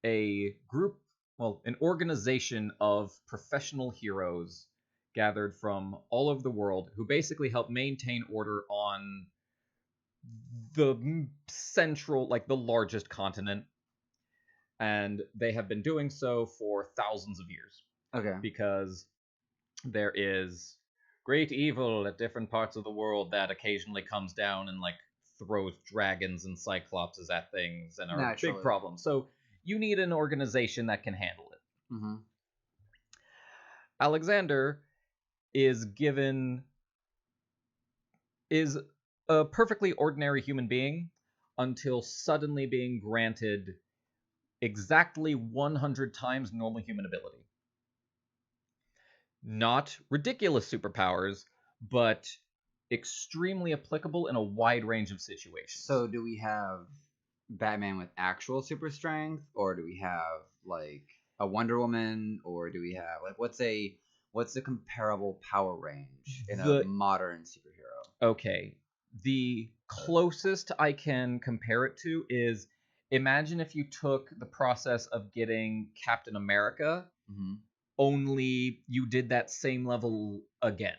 a group, an organization of professional heroes gathered from all over the world who basically help maintain order on the central, like the largest continent. And they have been doing so for thousands of years. Okay. Because there is great evil at different parts of the world that occasionally comes down and like throws dragons and cyclopses at things and are a big problem. So you need an organization that can handle it. Alexander is a perfectly ordinary human being until suddenly being granted exactly 100 times normal human ability. Not ridiculous superpowers, but extremely applicable in a wide range of situations. So do we have Batman with actual super strength, or do we have like a Wonder Woman, or do we have like what's a comparable power range in a modern superhero? Okay. The closest I can compare it to is, imagine if you took the process of getting Captain America, only you did that same level again.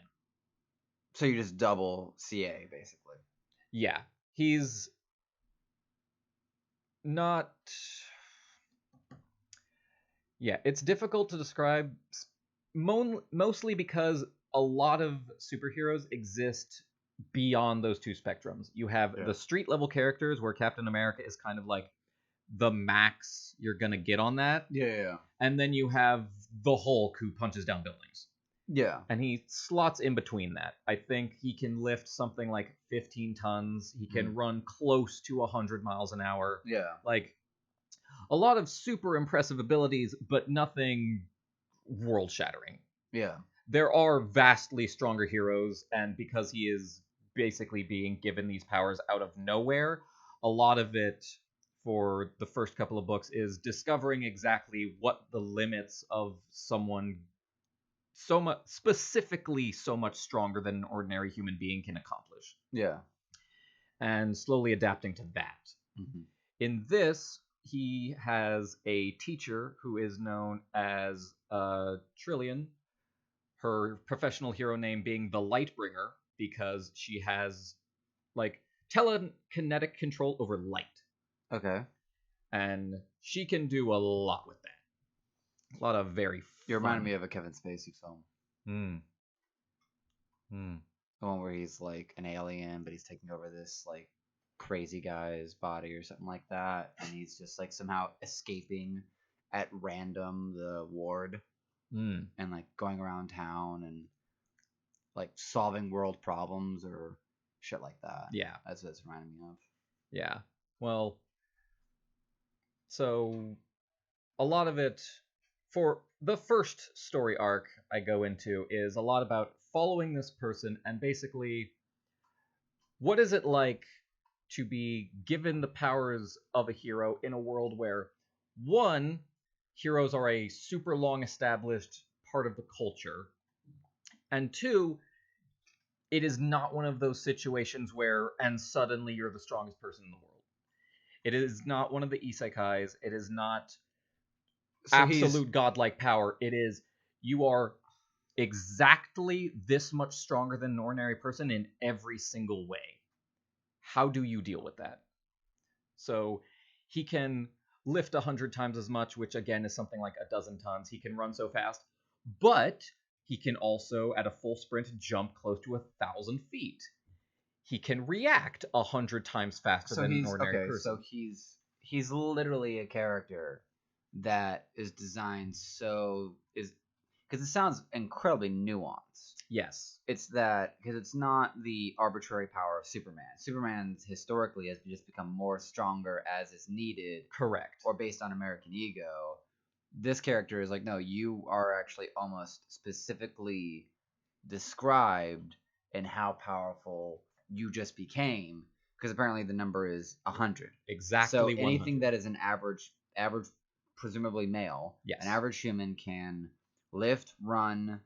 So you just double CA, basically. Yeah. He's not... Yeah, it's difficult to describe, mostly because a lot of superheroes exist beyond those two spectrums. You have the street level characters where Captain America is kind of like the max you're gonna get on that. Yeah. And then you have the Hulk who punches down buildings. Yeah. And he slots in between that. I think he can lift something like 15 tons. He can run close to 100 miles an hour. Yeah. Like, a lot of super impressive abilities, but nothing world-shattering. Yeah. There are vastly stronger heroes, and because he is basically being given these powers out of nowhere, a lot of it for the first couple of books is discovering exactly what the limits of someone so much stronger than an ordinary human being can accomplish. Yeah. And slowly adapting to that. In this, he has a teacher who is known as Trillian, her professional hero name being the Lightbringer, because she has like telekinetic control over light. Okay. And she can do a lot with that. A lot of very fun... You reminded me of a Kevin Spacey film. The one where he's like an alien, but he's taking over this like crazy guy's body or something like that, and he's just like somehow escaping at random the ward and like going around town and like solving world problems or shit like that. Yeah, that's what it's reminding me of. Yeah, well, so a lot of it for the first story arc I go into is a lot about following this person and basically what is it like to be given the powers of a hero in a world where, one, heroes are a super long established part of the culture, and two, it is not one of those situations where and suddenly you're the strongest person in the world. It is not one of the isekais. It is not absolute godlike power. It is you are exactly this much stronger than an ordinary person in every single way. How do you deal with that? So he can lift 100 times as much, which again is something like a dozen tons. He can run so fast, but he can also, at a full sprint, jump close to 1,000 feet. He can react 100 times faster than an ordinary person. So he's literally a character that is designed because it sounds incredibly nuanced. Yes. It's that because it's not the arbitrary power of Superman. Superman historically has just become more stronger as is needed. Correct. Or based on American ego. This character is like, no, you are actually almost specifically described in how powerful you just became, because apparently the number is 100. Exactly. So 100. anything that is an average, presumably male, yes, an average human can lift, run,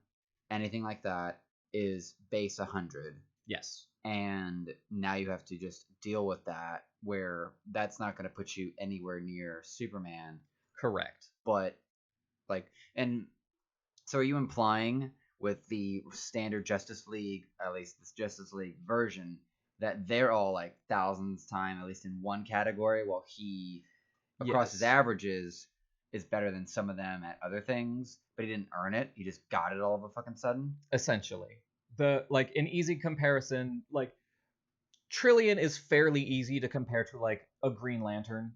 anything like that is base 100. Yes. And now you have to just deal with that, where that's not going to put you anywhere near Superman. Correct. But and so are you implying with the standard Justice League, at least this Justice League version, that they're all like thousands time, at least in one category, while he, across his averages, is better than some of them at other things, but he didn't earn it. He just got it all of a fucking sudden? Essentially. An easy comparison, Trillian is fairly easy to compare to, a Green Lantern.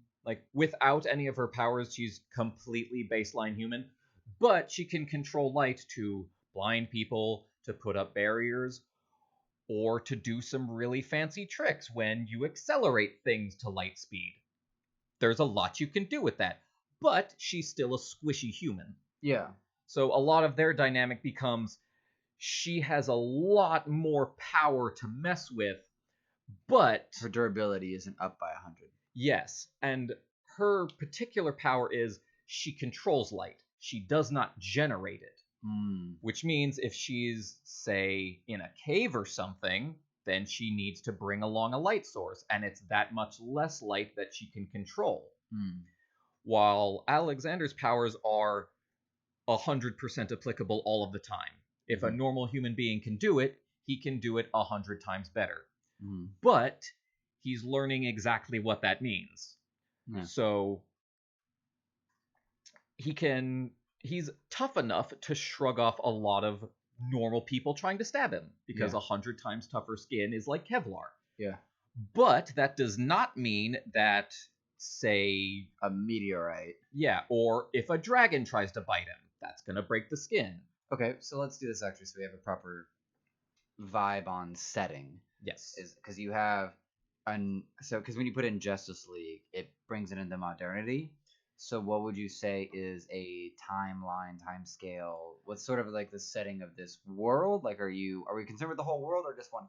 Without any of her powers, she's completely baseline human, but she can control light to blind people, to put up barriers, or to do some really fancy tricks when you accelerate things to light speed. There's a lot you can do with that, but she's still a squishy human. Yeah. So a lot of their dynamic becomes she has a lot more power to mess with, but her durability isn't up by 100. Yes, and her particular power is she controls light. She does not generate it. Which means if she's, say, in a cave or something, then she needs to bring along a light source, and it's that much less light that she can control. While Alexander's powers are 100% applicable all of the time. If a normal human being can do it, he can do it 100 times better. But he's learning exactly what that means. Yeah. So he's tough enough to shrug off a lot of normal people trying to stab him, because 100 times tougher skin is like Kevlar. Yeah. But that does not mean that, say, a meteorite. Yeah, or if a dragon tries to bite him, that's going to break the skin. Okay, so let's do this actually so we have a proper vibe on setting. Yes. Because you have because when you put in Justice League, it brings it into modernity. So what would you say is a timeline, time scale? What's sort of like the setting of this world? Like, are we concerned with the whole world or just one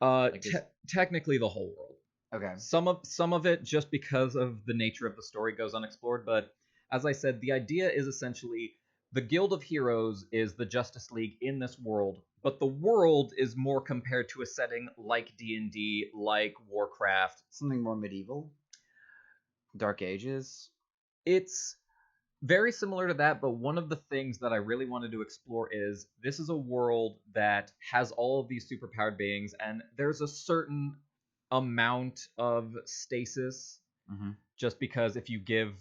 continent? Technically the whole world. Okay. Some of it, just because of the nature of the story, goes unexplored, but as I said, the idea is essentially the Guild of Heroes is the Justice League in this world, but the world is more compared to a setting like D&D, like Warcraft. Something more medieval? Dark Ages? It's very similar to that, but one of the things that I really wanted to explore is this is a world that has all of these superpowered beings, and there's a certain amount of stasis, just because if you give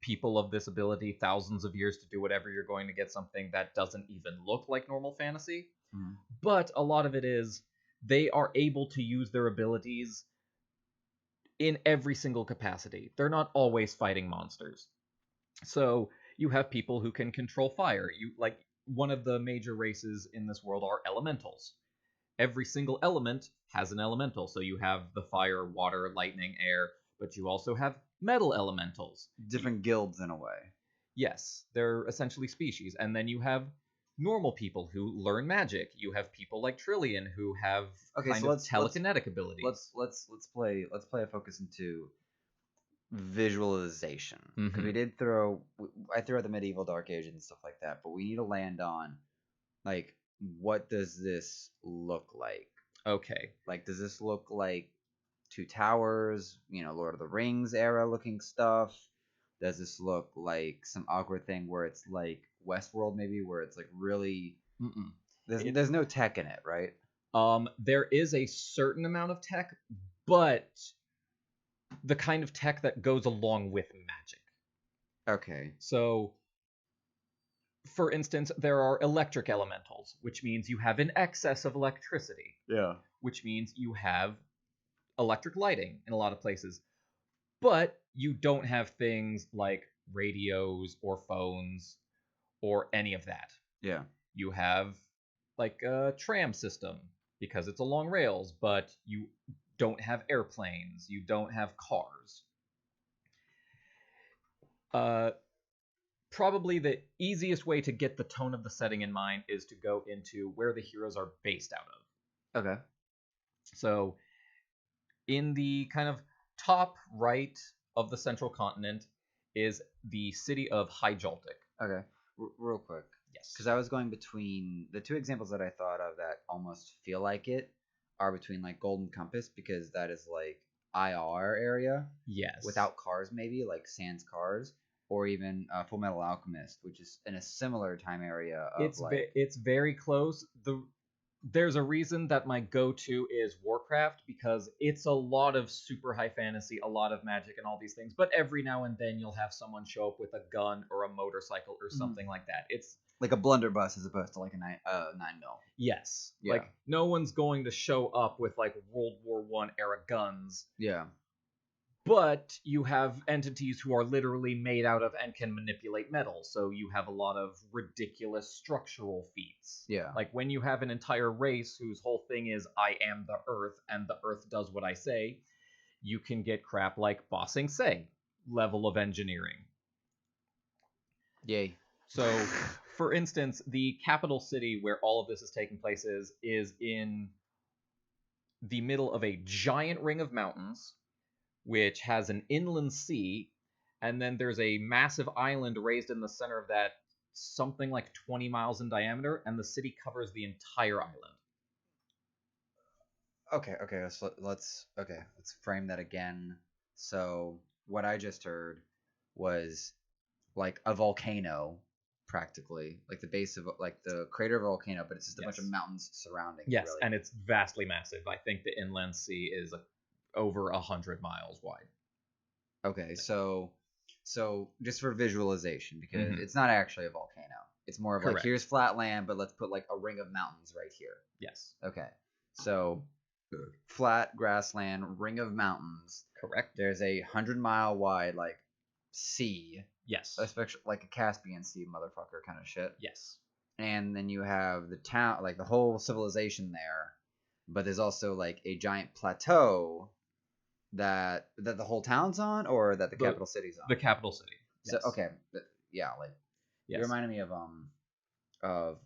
people of this ability thousands of years to do whatever, you're going to get something that doesn't even look like normal fantasy. But a lot of it is they are able to use their abilities in every single capacity. They're not always fighting monsters. So you have people who can control fire. One of the major races in this world are elementals. Every single element has an elemental. So you have the fire, water, lightning, air, but you also have metal elementals. Different guilds in a way. Yes, they're essentially species. And then you have normal people who learn magic. You have people like Trillian who have telekinetic abilities. Let's play a focus into visualization, because I threw out the medieval Dark Ages and stuff like that, but we need to land on what does this look like? Okay. Does this look like Two Towers, Lord of the Rings era looking stuff? Does this look like some awkward thing where it's like Westworld maybe, where it's really there's no tech in it, right? There is a certain amount of tech, but the kind of tech that goes along with magic. Okay. So, for instance, there are electric elementals, which means you have an excess of electricity. Yeah. Which means you have electric lighting in a lot of places. But you don't have things like radios or phones or any of that. Yeah. You have like a tram system because it's along rails, but you don't have airplanes, you don't have cars. Probably the easiest way to get the tone of the setting in mind is to go into where the heroes are based out of. Okay. So, in the kind of top right of the central continent is the city of Hyjaltic. Okay. Real quick. Yes. Because I was going between the two examples that I thought of that almost feel like it are between like Golden Compass, because that is like IR area. Yes. Without cars, maybe like sans cars, or even Full Metal Alchemist, which is in a similar time area. Of it's very close. There's a reason that my go-to is Warcraft, because it's a lot of super high fantasy, a lot of magic and all these things, but every now and then you'll have someone show up with a gun or a motorcycle or something like that. It's like a blunderbuss as opposed to like a 9mm. Yes. Yeah. Like, no one's going to show up with like World War I era guns. Yeah. But you have entities who are literally made out of and can manipulate metal, so you have a lot of ridiculous structural feats. Yeah. Like when you have an entire race whose whole thing is I am the Earth and the Earth does what I say, you can get crap like Bossing Say level of engineering. Yay. So, for instance, the capital city where all of this is taking place is in the middle of a giant ring of mountains, which has an inland sea, and then there's a massive island raised in the center of that, something like 20 miles in diameter, and the city covers the entire island. Okay, let's frame that again. So what I just heard was like a volcano, practically, like the base of like the crater of a volcano, but it's just a bunch of mountains surrounding. Yes, really. and it's vastly massive. I think the inland sea is over 100 miles wide. Okay, so just for visualization, because it's not actually a volcano. It's more of like, here's flat land, but let's put like a ring of mountains right here. Yes. Okay, so flat grassland, ring of mountains. Correct. There's a 100-mile wide like sea. Yes. Especially like a Caspian Sea motherfucker kind of shit. Yes. And then you have the town, like the whole civilization there, but there's also like a giant plateau that the whole town's on, or that the capital city's on. The capital city. So okay, yeah, like yes. It reminded me of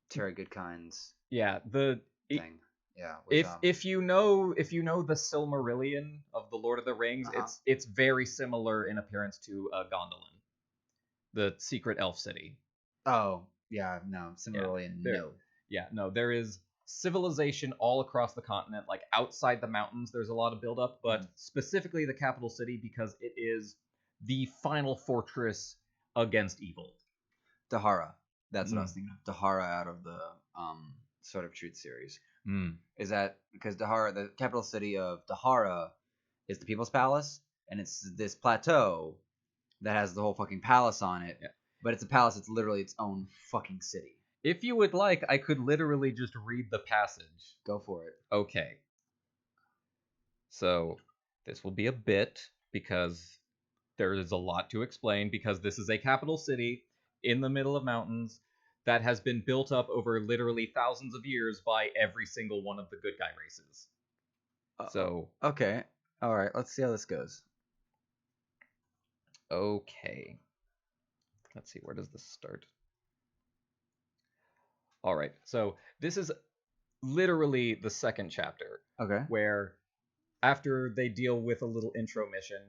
Terry Goodkind's thing. Yeah. Which, if you know the Silmarillion of the Lord of the Rings, it's very similar in appearance to Gondolin, the secret elf city. Oh yeah, no, Silmarillion, no. Yeah, no, there is civilization all across the continent. Like outside the mountains, there's a lot of buildup, but specifically the capital city, because it is the final fortress against evil. Dahara. That's what I was thinking of. Dahara out of the Sword of Truth series. Is that because Dahara, the capital city of Dahara, is the People's Palace, and it's this plateau that has the whole fucking palace on it. Yeah. But it's a palace. It's literally its own fucking city. If you would like, I could literally just read the passage. Go for it. Okay. So this will be a bit, because there is a lot to explain, because this is a capital city in the middle of mountains that has been built up over literally thousands of years by every single one of the good guy races. So okay, all right, let's see how this goes. Okay, let's see, where does this start? All right, so this is literally the second chapter. Okay. Where after they deal with a little intro mission,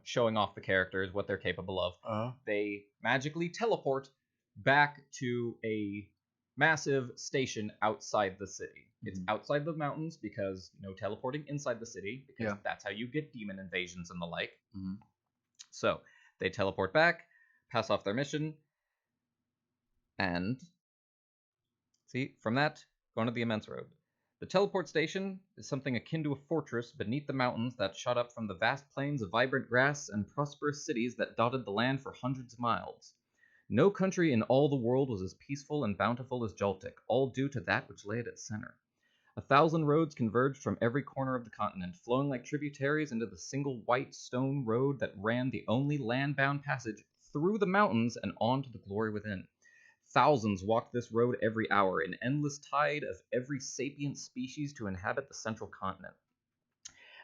showing off the characters, what they're capable of, they magically teleport back to a massive station outside the city. It's outside the mountains, because no teleporting inside the city, because that's how you get demon invasions and the like. So they teleport back, pass off their mission, and see, from that, going to the immense road. The teleport station is something akin to a fortress beneath the mountains that shot up from the vast plains of vibrant grass and prosperous cities that dotted the land for hundreds of miles. No country in all the world was as peaceful and bountiful as Jaltic, all due to that which lay at its center. 1,000 roads converged from every corner of the continent, flowing like tributaries into the single white stone road that ran the only land-bound passage through the mountains and on to the glory within. Thousands walked this road every hour, an endless tide of every sapient species to inhabit the central continent.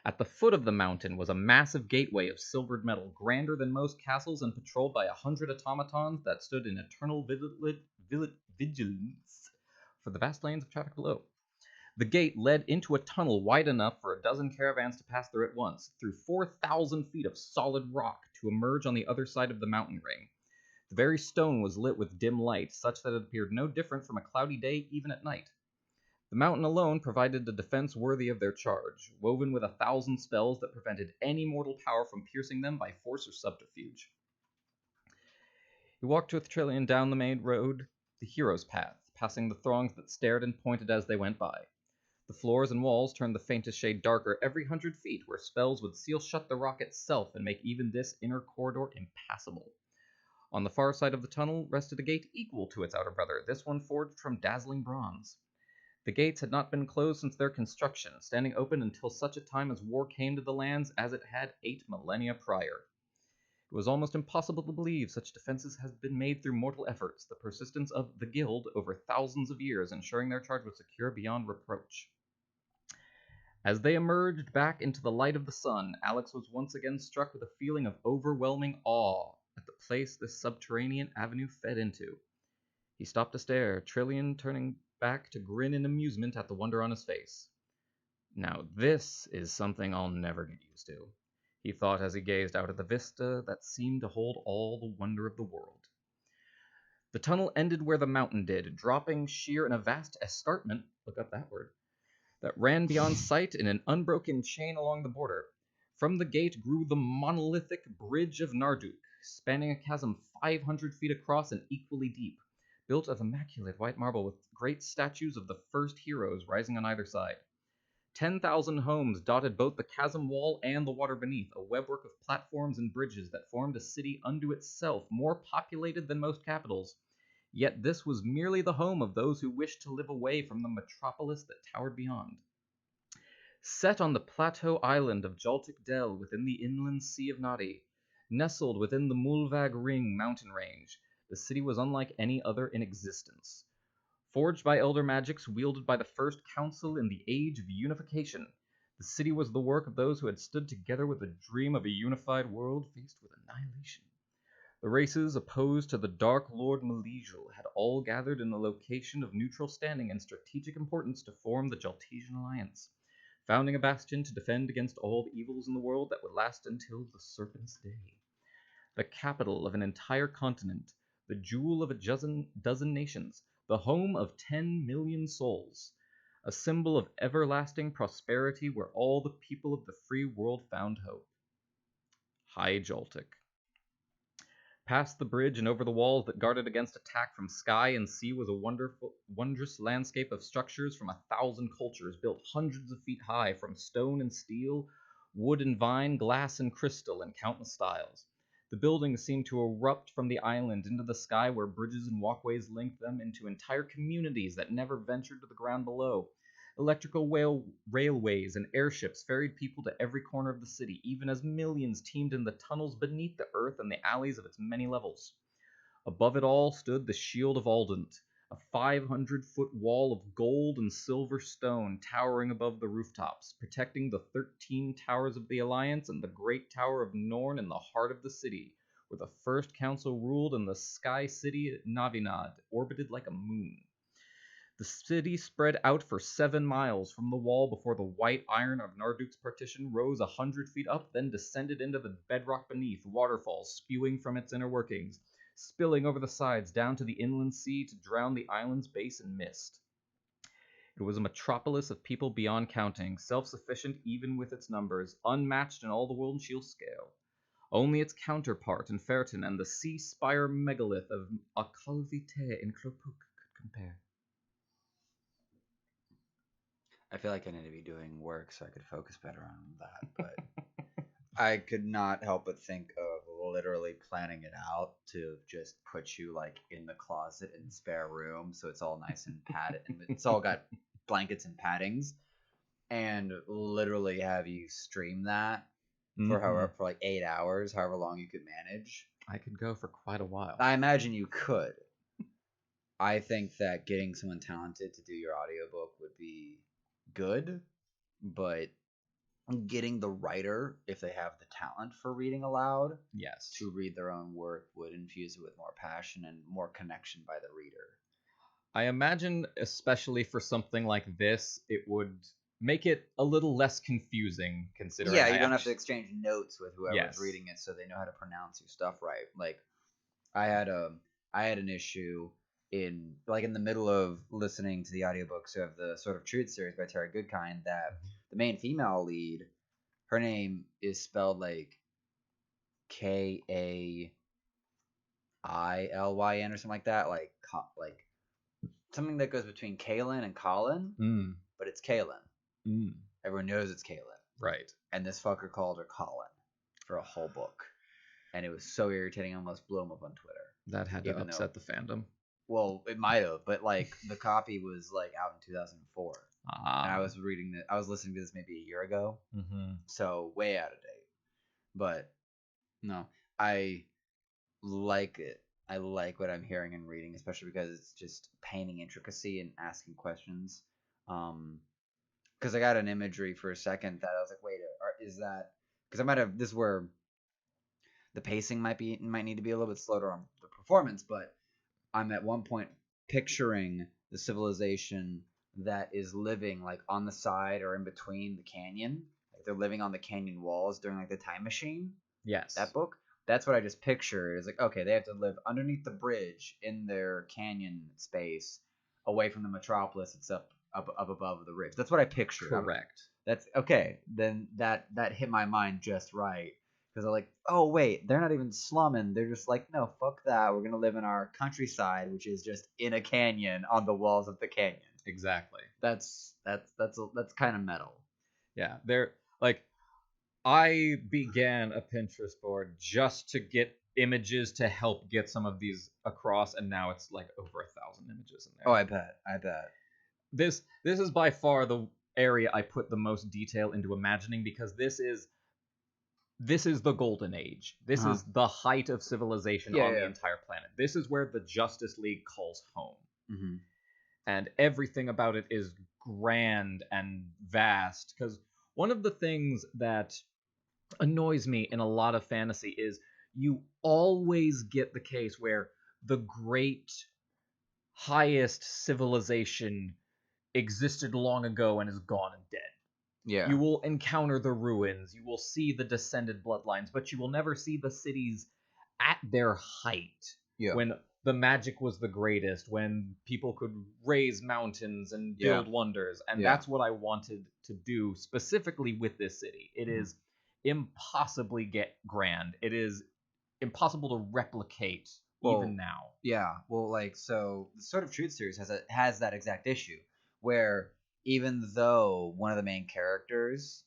At the foot of the mountain was a massive gateway of silvered metal, grander than most castles and patrolled by 100 automatons that stood in eternal vigilance for the vast lanes of traffic below. The gate led into a tunnel wide enough for a dozen caravans to pass through at once, through 4,000 feet of solid rock to emerge on the other side of the mountain ring. The very stone was lit with dim light, such that it appeared no different from a cloudy day even at night. The mountain alone provided a defense worthy of their charge, woven with 1,000 spells that prevented any mortal power from piercing them by force or subterfuge. He walked with Trillian down the main road, the hero's path, passing the throngs that stared and pointed as they went by. The floors and walls turned the faintest shade darker every 100 feet, where spells would seal shut the rock itself and make even this inner corridor impassable. On the far side of the tunnel rested a gate equal to its outer brother, this one forged from dazzling bronze. The gates had not been closed since their construction, standing open until such a time as war came to the lands as it had 8 millennia prior. It was almost impossible to believe such defenses had been made through mortal efforts, the persistence of the Guild over thousands of years ensuring their charge was secure beyond reproach. As they emerged back into the light of the sun, Alex was once again struck with a feeling of overwhelming awe at the place this subterranean avenue fed into. He stopped to stare, Trillian turning back to grin in amusement at the wonder on his face. Now this is something I'll never get used to, he thought as he gazed out at the vista that seemed to hold all the wonder of the world. The tunnel ended where the mountain did, dropping sheer in a vast escarpment, look up that word, that ran beyond sight in an unbroken chain along the border. From the gate grew the monolithic Bridge of Narduk, spanning a chasm 500 feet across and equally deep, built of immaculate white marble with great statues of the first heroes rising on either side. 10,000 homes dotted both the chasm wall and the water beneath, a webwork of platforms and bridges that formed a city unto itself, more populated than most capitals. Yet this was merely the home of those who wished to live away from the metropolis that towered beyond. Set on the plateau island of Jaltic Del within the inland sea of Nadi, nestled within the Mulvag Ring mountain range, the city was unlike any other in existence. Forged by elder magics wielded by the first council in the Age of Unification, the city was the work of those who had stood together with the dream of a unified world faced with annihilation. The races opposed to the Dark Lord Maleesial had all gathered in a location of neutral standing and strategic importance to form the Jaltesian Alliance, founding a bastion to defend against all the evils in the world that would last until the Serpent's Day. The capital of an entire continent, the jewel of a dozen nations, the home of 10 million souls, a symbol of everlasting prosperity where all the people of the free world found hope. High Jaltic. Past the bridge and over the walls that guarded against attack from sky and sea was a wondrous landscape of structures from 1,000 cultures, built hundreds of feet high from stone and steel, wood and vine, glass and crystal in countless styles. The buildings seemed to erupt from the island into the sky where bridges and walkways linked them into entire communities that never ventured to the ground below. Electrical railways and airships ferried people to every corner of the city, even as millions teemed in the tunnels beneath the earth and the alleys of its many levels. Above it all stood the Shield of Aldent, a 500-foot wall of gold and silver stone towering above the rooftops, protecting the 13 towers of the Alliance and the great Tower of Norn in the heart of the city, where the First Council ruled and the Sky City Navinad orbited like a moon. The city spread out for 7 miles from the wall before the white iron of Narduk's partition rose 100 feet up, then descended into the bedrock beneath, waterfalls spewing from its inner workings, spilling over the sides down to the inland sea to drown the island's base in mist. It was a metropolis of people beyond counting, self-sufficient even with its numbers, unmatched in all the world shield scale. Only its counterpart in Ferton and the sea spire megalith of Akalvite in Klopuk could compare. I feel like I need to be doing work so I could focus better on that, but I could not help but think of literally planning it out to just put you like in the closet in the spare room so it's all nice and padded and it's all got blankets and paddings, and literally have you stream that for for like 8 hours, however long you could manage. I could go for quite a while. I imagine you could. I think that getting someone talented to do your audiobook would be good, but getting the writer, if they have the talent for reading aloud, yes, to read their own work would infuse it with more passion and more connection by the reader. I imagine, especially for something like this, it would make it a little less confusing, considering. Yeah, you don't have to exchange notes with whoever's Yes. reading it, so they know how to pronounce your stuff right. Like, I had an issue in the middle of listening to the audiobooks of the Sword of Truth series by Tara Goodkind that the main female lead, her name is spelled like Kailyn or something like that, like something that goes between Kaylin and Colin, but it's Kaylin. Everyone knows it's Kaylin, right? And this fucker called her Colin for a whole book, and it was so irritating. I almost blew him up on Twitter. That had to upset the fandom. Well, it might have, but like the copy was like out in 2004, and I was reading that. I was listening to this maybe a year ago, so way out of date. But no, I like it. I like what I'm hearing and reading, especially because it's just painting intricacy and asking questions. Because I got an imagery for a second that I was like, wait, is that? Because I might have this is where the pacing might need to be a little bit slower on the performance, but I'm at one point picturing the civilization that is living like on the side or in between the canyon. Like they're living on the canyon walls during like the Time Machine. Yes. That book. That's what I just pictured. It's like, okay, they have to live underneath the bridge in their canyon space, away from the metropolis. It's up above the ridge. That's what I pictured. Correct. That's okay. Then that hit my mind just right. Because I'm like, oh wait, they're not even slumming. They're just like, no, fuck that. We're gonna live in our countryside, which is just in a canyon on the walls of the canyon. Exactly. That's kind of metal. Yeah, they're like, I began a Pinterest board just to get images to help get some of these across, and now it's like over 1,000 images in there. Oh, I bet. This is by far the area I put the most detail into imagining, because this is the golden age. This is the height of civilization on the entire planet. This is where the Justice League calls home. Mm-hmm. And everything about it is grand and vast. Because one of the things that annoys me in a lot of fantasy is you always get the case where the great, highest civilization existed long ago and is gone and dead. Yeah. You will encounter the ruins, you will see the descended bloodlines, but you will never see the cities at their height. Yeah. When the magic was the greatest, when people could raise mountains and build wonders. And that's what I wanted to do specifically with this city. It is impossibly grand. It is impossible to replicate even now. Yeah. Well, like, so the Sword of Truth series has that exact issue where even though one of the main characters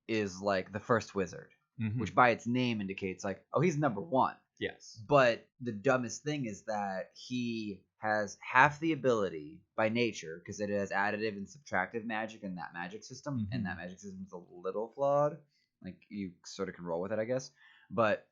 is like the first wizard, which by its name indicates like, oh, he's number one. Yes. But the dumbest thing is that he has half the ability by nature, because it has additive and subtractive magic in that magic system, and that magic system is a little flawed. Like, you sort of can roll with it, I guess. But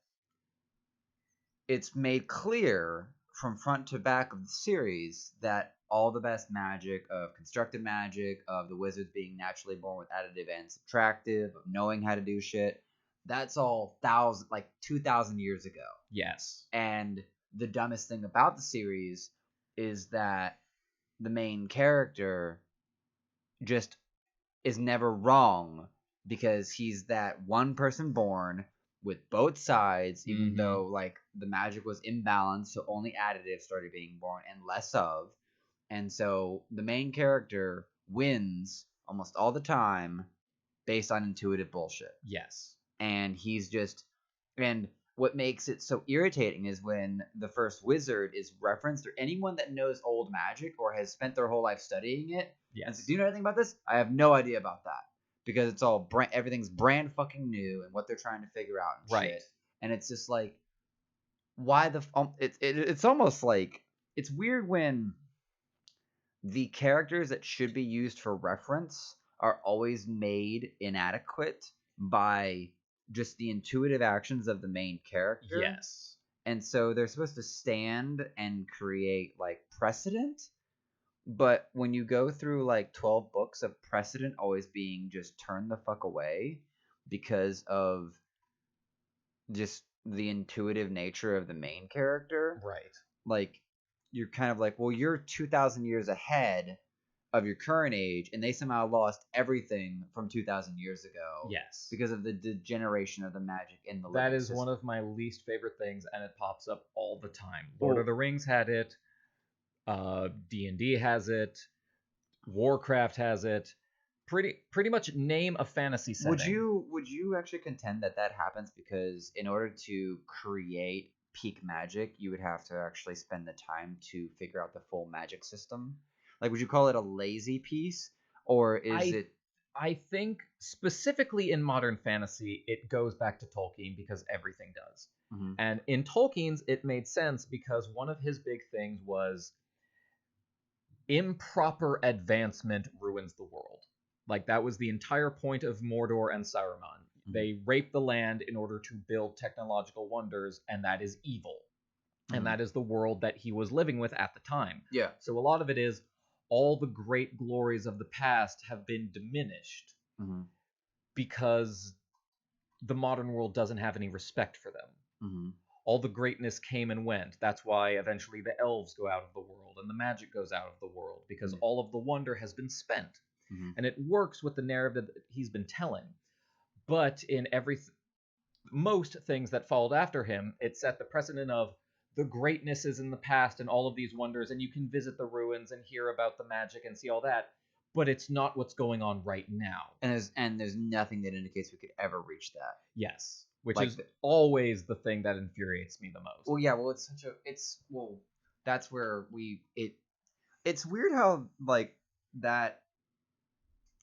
it's made clear from front to back of the series that all the best magic of constructed magic, of the wizards being naturally born with additive and subtractive, of knowing how to do shit, that's all 2,000 years ago. Yes. And the dumbest thing about the series is that the main character just is never wrong, because he's that one person born with both sides, even though like the magic was imbalanced, so only additive started being born and less of. And so the main character wins almost all the time based on intuitive bullshit. Yes. And he's just, and what makes it so irritating is when the first wizard is referenced, or anyone that knows old magic or has spent their whole life studying it. And says, do you know anything about this? I have no idea about that, because it's all everything's brand fucking new and what they're trying to figure out and shit. And it's just like, why the it's almost like, it's weird when the characters that should be used for reference are always made inadequate by just the intuitive actions of the main character. Yes. And so they're supposed to stand and create like precedent. But when you go through like 12 books of precedent always being just turned the fuck away because of just the intuitive nature of the main character. Right. Like, you're kind of like, well, you're 2,000 years ahead of your current age, and they somehow lost everything from 2,000 years ago. Yes. Because of the degeneration of the magic in the That is system. one of my least favorite things, and it pops up all the time. Lord of the Rings had it. D&D has it. Warcraft has it. Pretty much name a fantasy setting. Would you actually contend that happens because in order to create peak magic, you would have to actually spend the time to figure out the full magic system? Like, would you call it a lazy piece, or is it? I think specifically in modern fantasy, it goes back to Tolkien because everything does. Mm-hmm. And in Tolkien's, it made sense because one of his big things was improper advancement ruins the world. Like, that was the entire point of Mordor and Saruman. Mm-hmm. They rape the land in order to build technological wonders, and that is evil. Mm-hmm. And that is the world that he was living with at the time. Yeah. So a lot of it is, all the great glories of the past have been diminished mm-hmm. because the modern world doesn't have any respect for them. Mm-hmm. All the greatness came and went. That's why eventually the elves go out of the world and the magic goes out of the world, because mm-hmm. all of the wonder has been spent. Mm-hmm. And it works with the narrative that he's been telling. But in most things that followed after him, it set the precedent of the greatness is in the past and all of these wonders, and you can visit the ruins and hear about the magic and see all that, but it's not what's going on right now. And there's nothing that indicates we could ever reach that. Yes, which is always the thing that infuriates me the most. Well, yeah, well, that's where it's weird how, like, that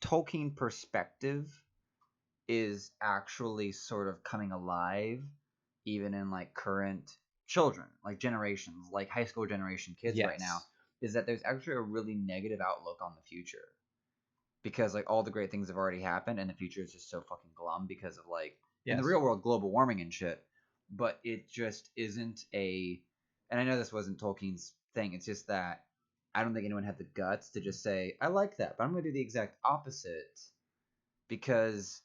Tolkien perspective is actually sort of coming alive even in like current children, like generations, like high school generation kids right now, is that there's actually a really negative outlook on the future, because like all the great things have already happened and the future is just so fucking glum because of like in the real world global warming and shit. But it just isn't and I know this wasn't Tolkien's thing, it's just that I don't think anyone had the guts to just say, I like that, but I'm going to do the exact opposite. Because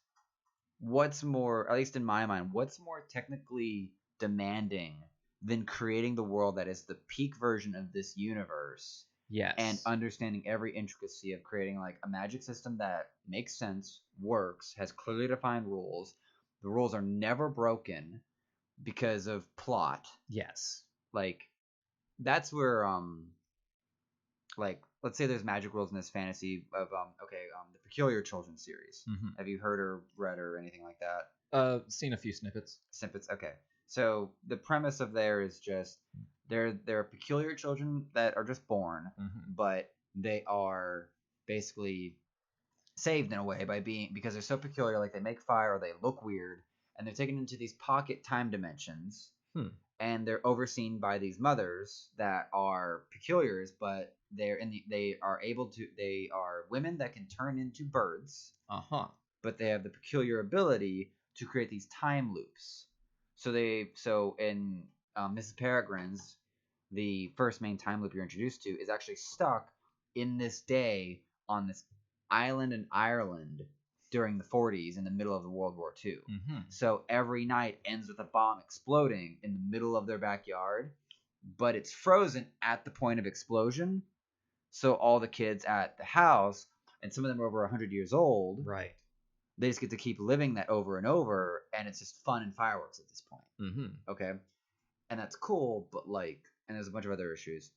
what's more, at least in my mind, what's more technically demanding than creating the world that is the peak version of this universe? Yes. And understanding every intricacy of creating like a magic system that makes sense, works, has clearly defined rules. The rules are never broken because of plot. Yes. Like, that's where like, let's say there's magic rules in this fantasy of the Peculiar Children series. Mm-hmm. Have you heard or read or anything like that? Seen a few snippets. Okay. So the premise of there is just they're peculiar children that are just born, mm-hmm. but they are basically saved in a way because they're so peculiar, like they make fire or they look weird, and they're taken into these pocket time dimensions. And they're overseen by these mothers that are peculiars, but they are women that can turn into birds. But they have the peculiar ability to create these time loops. So in Mrs. Peregrine's, the first main time loop you're introduced to is actually stuck in this day on this island in Ireland during the 40s in the middle of the World War II. Mm-hmm. So every night ends with a bomb exploding in the middle of their backyard, but it's frozen at the point of explosion. So all the kids at the house, and some of them are over 100 years old, right? They just get to keep living that over and over, and it's just fun and fireworks at this point. Mm-hmm. Okay? And that's cool, but like, and there's a bunch of other issues.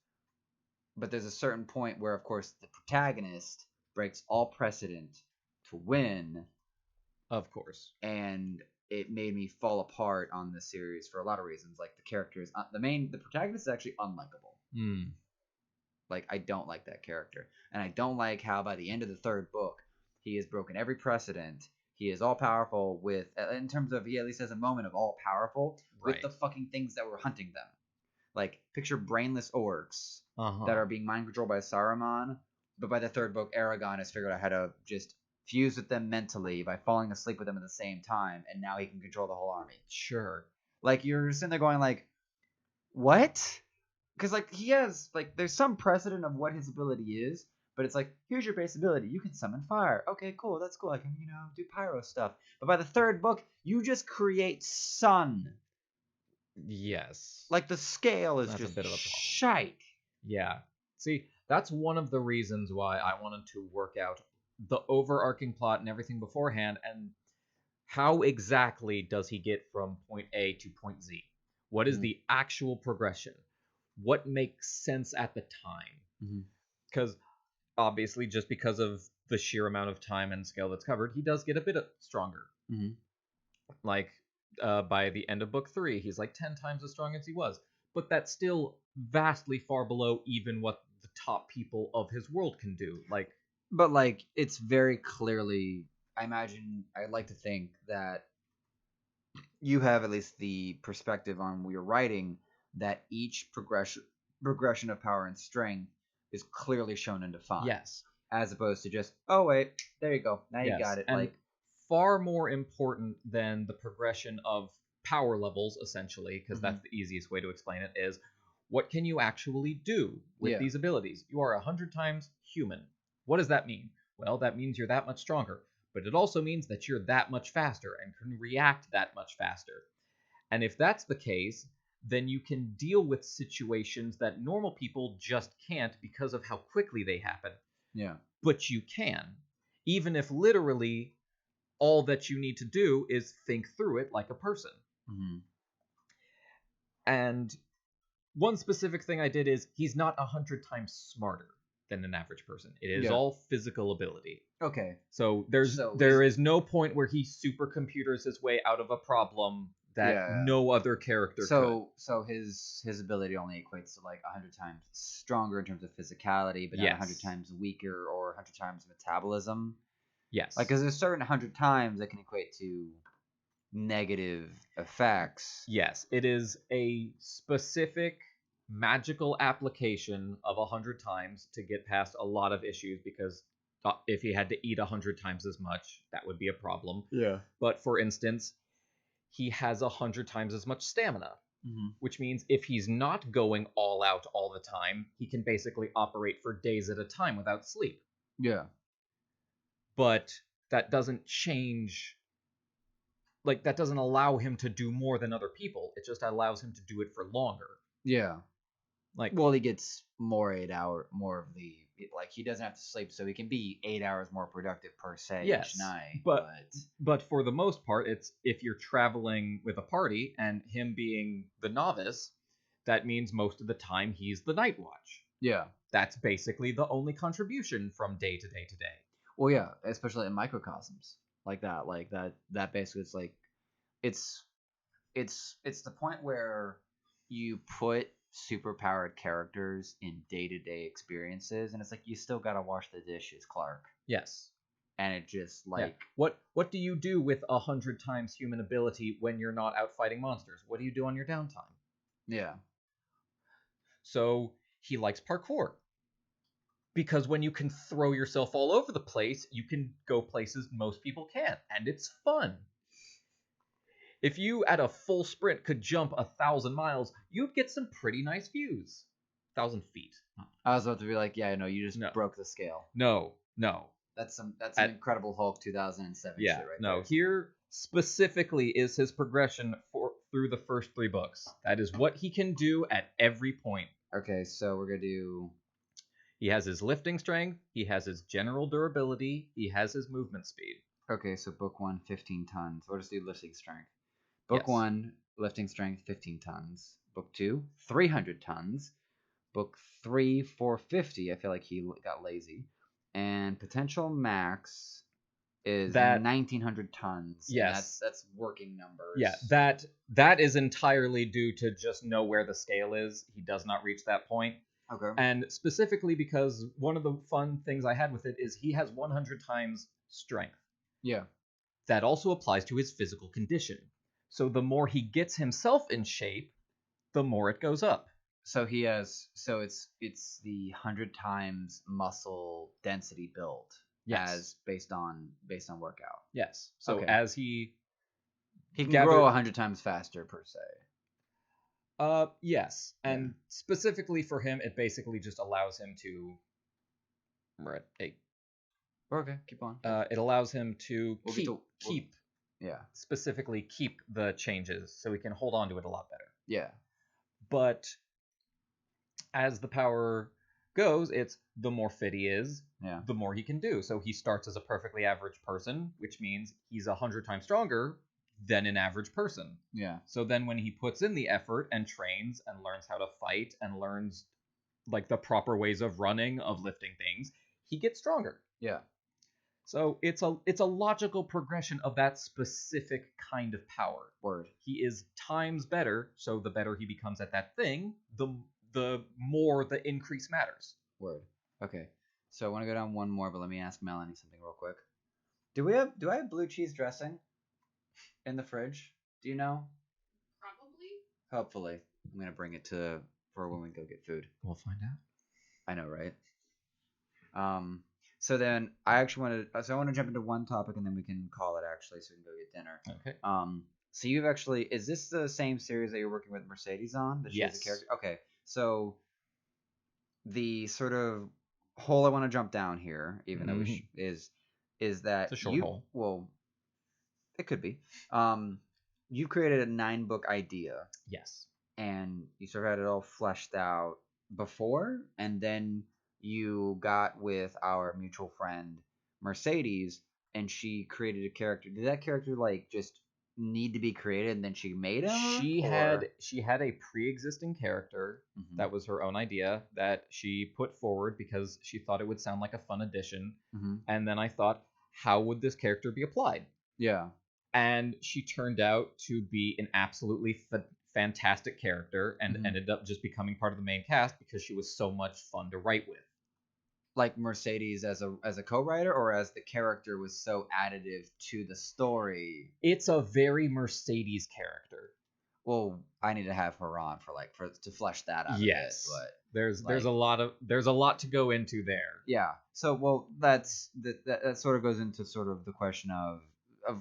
But there's a certain point where, of course, the protagonist breaks all precedent to win. Of course. And it made me fall apart on this series for a lot of reasons. Like the characters, the protagonist is actually unlikable. Like I don't like that character, and I don't like how by the end of the third book he has broken every precedent. He is all powerful with, in terms of, he at least has a moment of all powerful with the fucking things that were hunting them. Like picture brainless orcs that are being mind controlled by Saruman, but by the third book, Aragon has figured out how to just fuse with them mentally by falling asleep with them at the same time, and now he can control the whole army. Sure. Like you're sitting there going like, what? Because like he has like there's some precedent of what his ability is, but it's like, here's your base ability. You can summon fire. Okay, cool. That's cool. I can, do pyro stuff. But by the third book, you just create sun. Yes. Like the scale is That's just a bit of a problem. shite. Yeah. See, that's one of the reasons why I wanted to work out the overarching plot and everything beforehand, and how exactly does he get from point A to point Z? What is the actual progression? What makes sense at the time? Because obviously, just because of the sheer amount of time and scale that's covered, he does get a bit stronger. Like, by the end of book 3, he's like 10 times as strong as he was. But that's still vastly far below even what the top people of his world can do. But like, it's very clearly, I'd like to think that you have at least the perspective on your writing that each progression of power and strength is clearly shown and defined. Yes. As opposed to just, oh wait, there you go, now you got it. And far more important than the progression of power levels, essentially, because that's the easiest way to explain it, is what can you actually do with these abilities? You are 100 times human. What does that mean? Well, that means you're that much stronger, but it also means that you're that much faster and can react that much faster. And if that's the case, then you can deal with situations that normal people just can't because of how quickly they happen. Yeah. But you can, even if literally all that you need to do is think through it like a person. And one specific thing I did is he's not 100 times smarter than an average person. It is all physical ability. Okay. So there is no point where he supercomputers his way out of a problem that no other character could. So his ability only equates to like 100 times stronger in terms of physicality, but not 100 times weaker or 100 times metabolism. Yes. Like, because there's certain 100 times that can equate to negative effects. Yes, it is a specific magical application of 100 times to get past a lot of issues, because if he had to eat 100 times as much, that would be a problem. Yeah. But for instance, he has 100 times as much stamina, which means if he's not going all out all the time, he can basically operate for days at a time without sleep. Yeah. But that doesn't change, like, that doesn't allow him to do more than other people. It just allows him to do it for longer. Yeah. Like, well, he gets more of the, like, he doesn't have to sleep, so he can be 8 hours more productive per se each night. But for the most part, it's if you're traveling with a party and him being the novice, that means most of the time he's the night watch. Yeah. That's basically the only contribution from day to day to day. Well, yeah, especially in microcosms like that. Like that basically is like, it's the point where you put superpowered characters in day-to-day experiences, and it's like, you still gotta wash the dishes, Clark. Yes. And it just like, what do you do with 100 times human ability when you're not out fighting monsters? What do you do on your downtime? Yeah. So he likes parkour, because when you can throw yourself all over the place, you can go places most people can't, and it's fun. If you, at a full sprint, could jump 1,000 miles, you'd get some pretty nice views. 1,000 feet. I was about to be like, yeah, no, you just broke the scale. No. That's some Incredible Hulk 2007 shit right there. Here specifically is his progression through the first 3 books. That is what he can do at every point. Okay, so we're going to do... He has his lifting strength, he has his general durability, he has his movement speed. Okay, so book 1, 15 tons. We'll just do lifting strength. Book 1, lifting strength, 15 tons. Book 2, 300 tons. Book 3, 450. I feel like he got lazy. And potential max is That 1,900 tons. And yes, that's working numbers. yeah, that is entirely due to just know where the scale is. He does not reach that point. Okay. And specifically because one of the fun things I had with it is he has 100 times strength. Yeah. That also applies to his physical condition. So the more he gets himself in shape, the more it goes up. So he has. So it's the 100 times muscle density build. Yes. As based on workout. Yes. So Okay. as he can grow 100 times faster per se. Yes. And specifically for him, it basically just allows him to. We're at 8. Okay, keep on. It allows him to keep. Yeah. Specifically keep the changes, so he can hold on to it a lot better. Yeah. But as the power goes, it's the more fit he is, the more he can do. So he starts as a perfectly average person, which means he's 100 times stronger than an average person. Yeah. So then when he puts in the effort and trains and learns how to fight and learns like the proper ways of running, of lifting things, he gets stronger. Yeah. So it's a logical progression of that specific kind of power. Word. He is times better, so the better he becomes at that thing, the more the increase matters. Word. Okay. So I want to go down one more, but let me ask Melanie something real quick. Do I have blue cheese dressing in the fridge? Do you know? Probably. Hopefully. I'm gonna bring it for when we go get food. We'll find out. I know, right? So then I actually want to jump into one topic and then we can call it actually, so we can go get dinner. Okay. So you've actually, is this the same series that you're working with Mercedes on? That she has a character? Okay. So the sort of hole I want to jump down here, even though is that it's a short hole. Well, it could be. You've created a 9-book idea. Yes. And you sort of had it all fleshed out before, and then you got with our mutual friend Mercedes, and she created a character. Did that character like just need to be created, and then she made him? She had a pre-existing character that was her own idea that she put forward because she thought it would sound like a fun addition. And then I thought, how would this character be applied? Yeah. And she turned out to be an absolutely fantastic character and ended up just becoming part of the main cast because she was so much fun to write with. Like Mercedes as a co-writer, or as the character was so additive to the story? It's a very Mercedes character. Well, I need to have her on to flesh that out. Yes, a bit, but there's a lot to go into there. Yeah. So well, that sort of goes into sort of the question of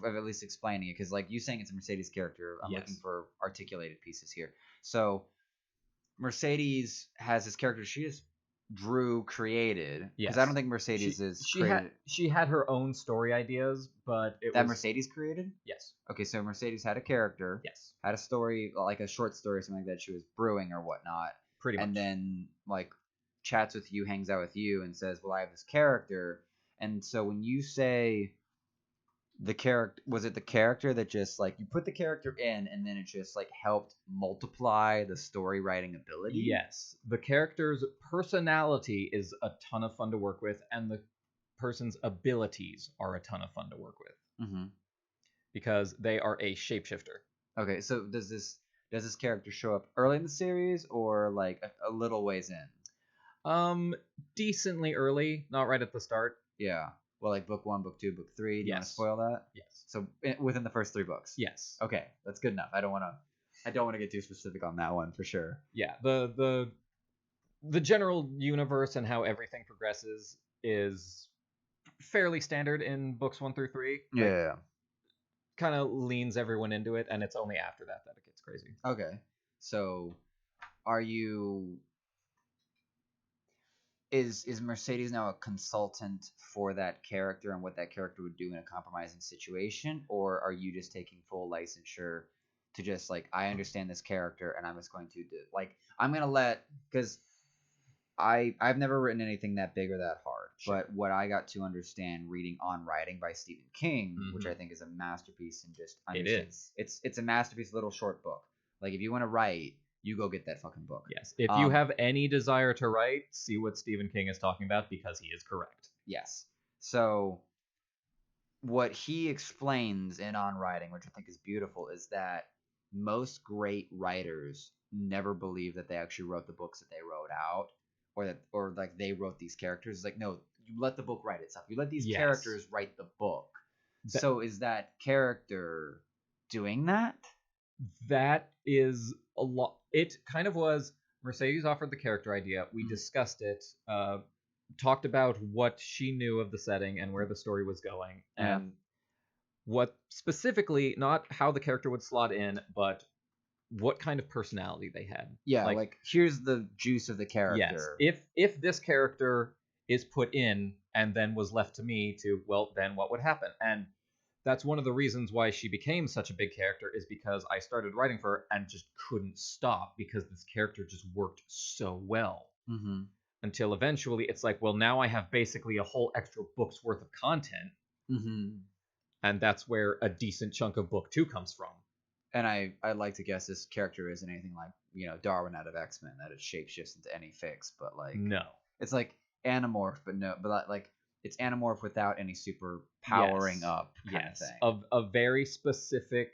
at least explaining it, because like you saying it's a Mercedes character, I'm looking for articulated pieces here. So Mercedes has this character she just created, because I don't think Mercedes she had her own story ideas, but Mercedes created. Yes. Okay, so Mercedes had a character. Yes. Had a story, like a short story or something like that she was brewing or whatnot. Pretty much. And then like chats with you, hangs out with you, and says, "Well, I have this character." And so when you say the character, was it the character that just like you put the character in and then it just like helped multiply the story writing ability? Yes. The character's personality is a ton of fun to work with, and the person's abilities are a ton of fun to work with. Because they are a shapeshifter. Okay, so does this character show up early in the series or like a little ways in? Decently early, not right at the start. Yeah. Well, like book 1, book 2, book 3. Do you want to spoil that? Yes. So within the first 3 books. Yes. Okay, that's good enough. I don't want to get too specific on that one for sure. Yeah. The general universe and how everything progresses is fairly standard in books 1 through 3. Yeah. Kind of leans everyone into it, and it's only after that it gets crazy. Okay. So, are you? Is Mercedes now a consultant for that character and what that character would do in a compromising situation, or are you just taking full licensure to just like, I understand this character and I'm just going to do like, I'm gonna let, because I've never written anything that big or that hard, but what I got to understand reading On Writing by Stephen King, which I think is a masterpiece, and just understand, it's a masterpiece, little short book. Like if you want to write, you go get that fucking book. Yes. If you have any desire to write, see what Stephen King is talking about, because he is correct. Yes. So what he explains in On Writing, which I think is beautiful, is that most great writers never believe that they actually wrote the books that they wrote out, or like they wrote these characters. It's like, no, you let the book write itself. You let these Yes. characters write the book. So is that character doing that? That is a lot. It kind of was. Mercedes offered the character idea. We discussed it. Talked about what she knew of the setting and where the story was going, and what specifically, not how the character would slot in, but what kind of personality they had. Yeah, like here's the juice of the character. Yes. If this character is put in and then was left to me to, well, then what would happen? And that's one of the reasons why she became such a big character, is because I started writing for her and just couldn't stop because this character just worked so well. Mm-hmm. Until eventually it's like, well, now I have basically a whole extra book's worth of content. Mm-hmm. And that's where a decent chunk of book 2 comes from. And I'd like to guess this character isn't anything like, Darwin out of X-Men, that it shapeshifts into any fix, but like no, it's like Animorph, but like it's Animorph without any super powering up kind of thing. Of a very specific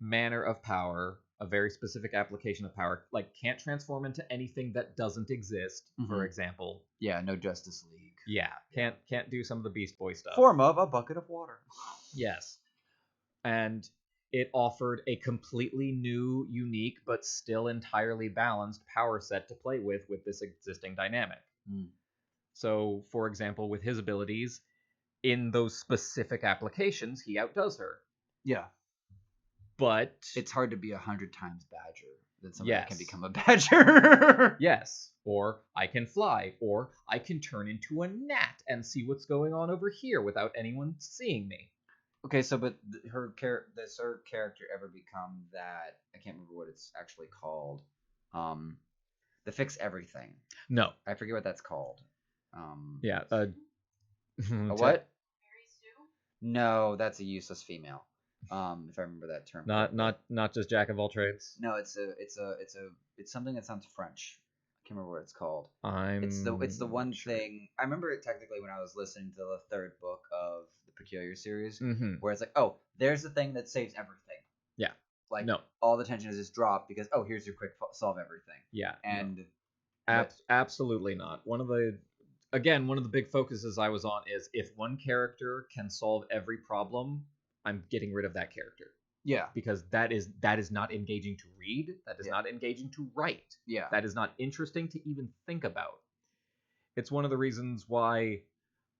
manner of power, a very specific application of power, like can't transform into anything that doesn't exist, for example. Yeah, no Justice League. Yeah, can't do some of the Beast Boy stuff. Form of a bucket of water. Yes. And it offered a completely new, unique, but still entirely balanced power set to play with this existing dynamic. So, for example, with his abilities, in those specific applications, he outdoes her. Yeah. But it's hard to be 100 times Badger than somebody that can become a Badger. Yes. Or I can fly, or I can turn into a gnat and see what's going on over here without anyone seeing me. Okay, so but does her character ever become that? I can't remember what it's actually called. The Fix Everything. No, I forget what that's called. Yeah. A what? Mary Sue? No, that's a useless female. If I remember that term. Not just jack of all trades. No, it's something that sounds French. I can't remember what it's called. It's the one thing. I remember it technically when I was listening to the third book of the Peculiar series, where it's like, oh, there's the thing that saves everything. Yeah. Like all the tension is just dropped because here's your quick solve everything. Yeah. And absolutely not. One of the big focuses I was on is if one character can solve every problem, I'm getting rid of that character. Yeah. Because that is not engaging to read. That is not engaging to write. Yeah. That is not interesting to even think about. It's one of the reasons why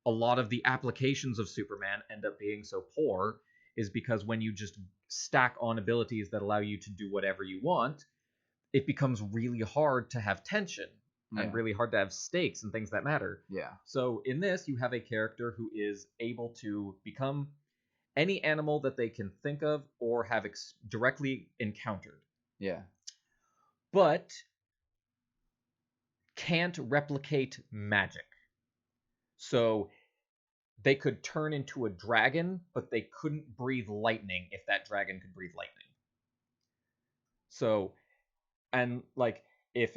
a lot of the applications of Superman end up being so poor, is because when you just stack on abilities that allow you to do whatever you want, it becomes really hard to have tension and really hard to have stakes and things that matter. Yeah. So in this, you have a character who is able to become any animal that they can think of or have directly encountered. Yeah. But can't replicate magic. So they could turn into a dragon, but they couldn't breathe lightning if that dragon could breathe lightning. So, and like if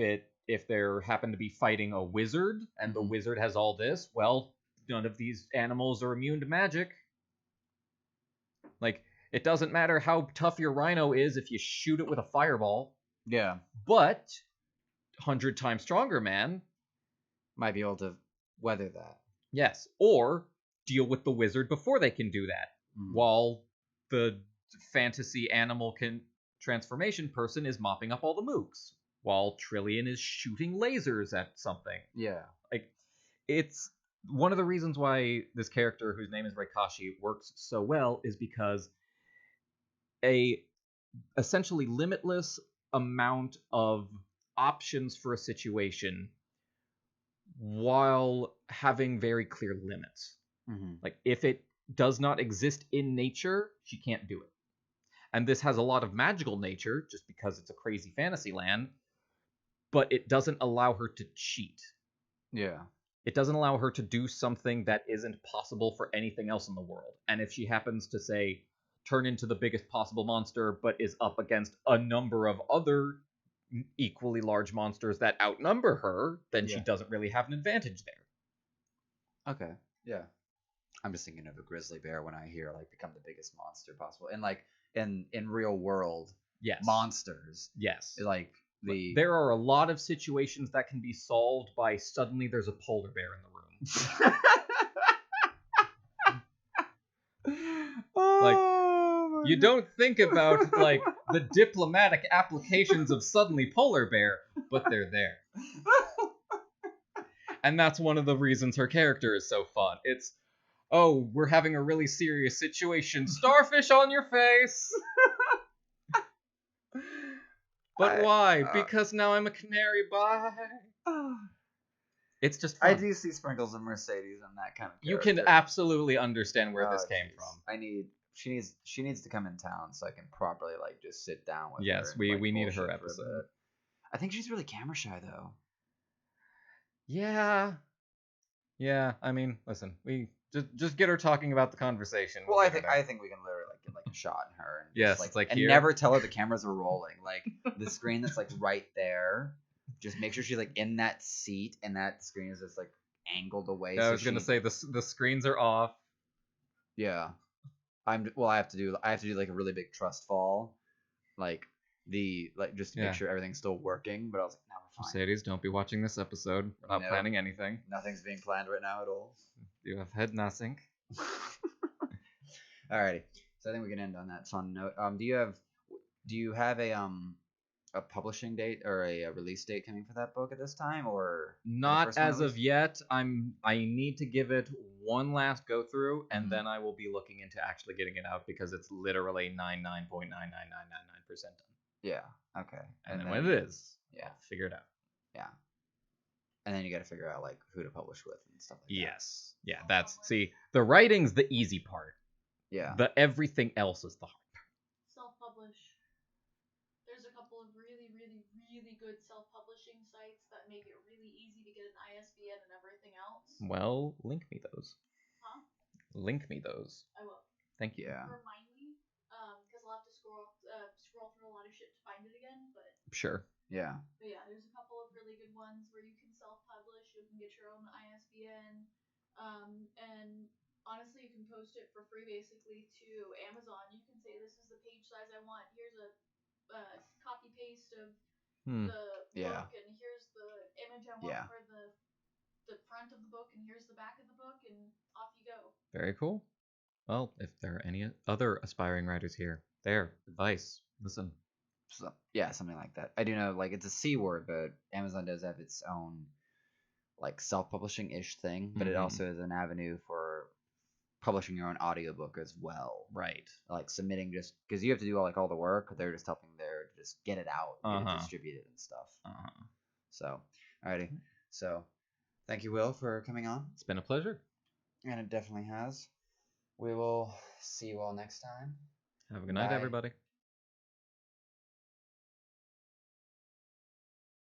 there happened to be fighting a wizard and the wizard has all this, well, none of these animals are immune to magic. Like, it doesn't matter how tough your rhino is if you shoot it with a fireball. Yeah. But 100 times stronger man might be able to weather that. Yes. Or deal with the wizard before they can do that. While the fantasy animal transformation person is mopping up all the mooks. While Trillian is shooting lasers at something. Yeah. Like, it's one of the reasons why this character, whose name is Raikashi, works so well is because a essentially limitless amount of options for a situation while having very clear limits. Like, if it does not exist in nature, she can't do it. And this has a lot of magical nature, just because it's a crazy fantasy land, but it doesn't allow her to cheat. Yeah. It doesn't allow her to do something that isn't possible for anything else in the world. And if she happens to, say, turn into the biggest possible monster, but is up against a number of other equally large monsters that outnumber her, then she doesn't really have an advantage there. Okay. Yeah. I'm just thinking of a grizzly bear when I hear like become the biggest monster possible, and like in real world Yes. monsters, Yes. like the There are a lot of situations that can be solved by suddenly there's a polar bear in the room. Like, you don't think about like the diplomatic applications of suddenly polar bear, but they're there. And that's one of the reasons her character is so fun. It's, oh, we're having a really serious situation. Starfish on your face. But why? Because now I'm a canary. Bye. It's just fun. I do see sprinkles of Mercedes in that kind of character. You can absolutely understand where this came from. She needs to come in town so I can properly like just sit down with her. Yes, we need her episode. I think she's really camera shy though. Yeah. Yeah, I mean, listen, we just get her talking about the conversation. Well, I think we can literally like get like a shot in her and yes, just, it's like and here. never tell her the cameras are rolling. Like the screen that's like right there. Just make sure she's like in that seat and that screen is just like angled away. I was gonna say the screens are off. Yeah, I have to do like a really big trust fall, like just to make sure everything's still working. But I was like, no, we're fine. Mercedes, don't be watching this episode. We're not planning anything. Nothing's being planned right now at all. You have had nothing. Alrighty, so I think we can end on that fun note. Do you have a publishing date or a release date coming for that book at this time, or not as of yet? I need to give it one last go through, and then I will be looking into actually getting it out because it's literally 99.99999% done. Yeah. Okay. And then when it is, I'll figure it out. Yeah. And then you got to figure out like who to publish with and stuff like that. Yes. Yeah. The writing's the easy part. Yeah. The everything else is the hard part. Self-publish. There's a couple of really, really, really good self-publishing sites that make it really easy to get an ISBN and everything else. Well, link me those. Huh? Link me those. I will. Thank you. Yeah. Remind me, because I'll have to scroll through a lot of shit to find it again, but... Sure. Yeah. But yeah, there's a couple of really good ones where you can self-publish, you can get your own ISBN, and honestly, you can post it for free basically to Amazon. You can say, this is the page size I want, here's a copy paste of the book, and here's the image I want for the front of the book, and here's the back of the book, and off you go. Very cool. Well, if there are any other aspiring writers here, advice, listen. So, yeah, something like that. I do know, like, it's a C word, but Amazon does have its own, like, self-publishing-ish thing, but it also is an avenue for publishing your own audiobook as well. Right. Like, submitting just, because you have to do all the work, they're just helping there to just get it out, get it distributed and stuff. So, alrighty. So, thank you, Will, for coming on. It's been a pleasure. And it definitely has. We will see you all next time. Have a good night, everybody.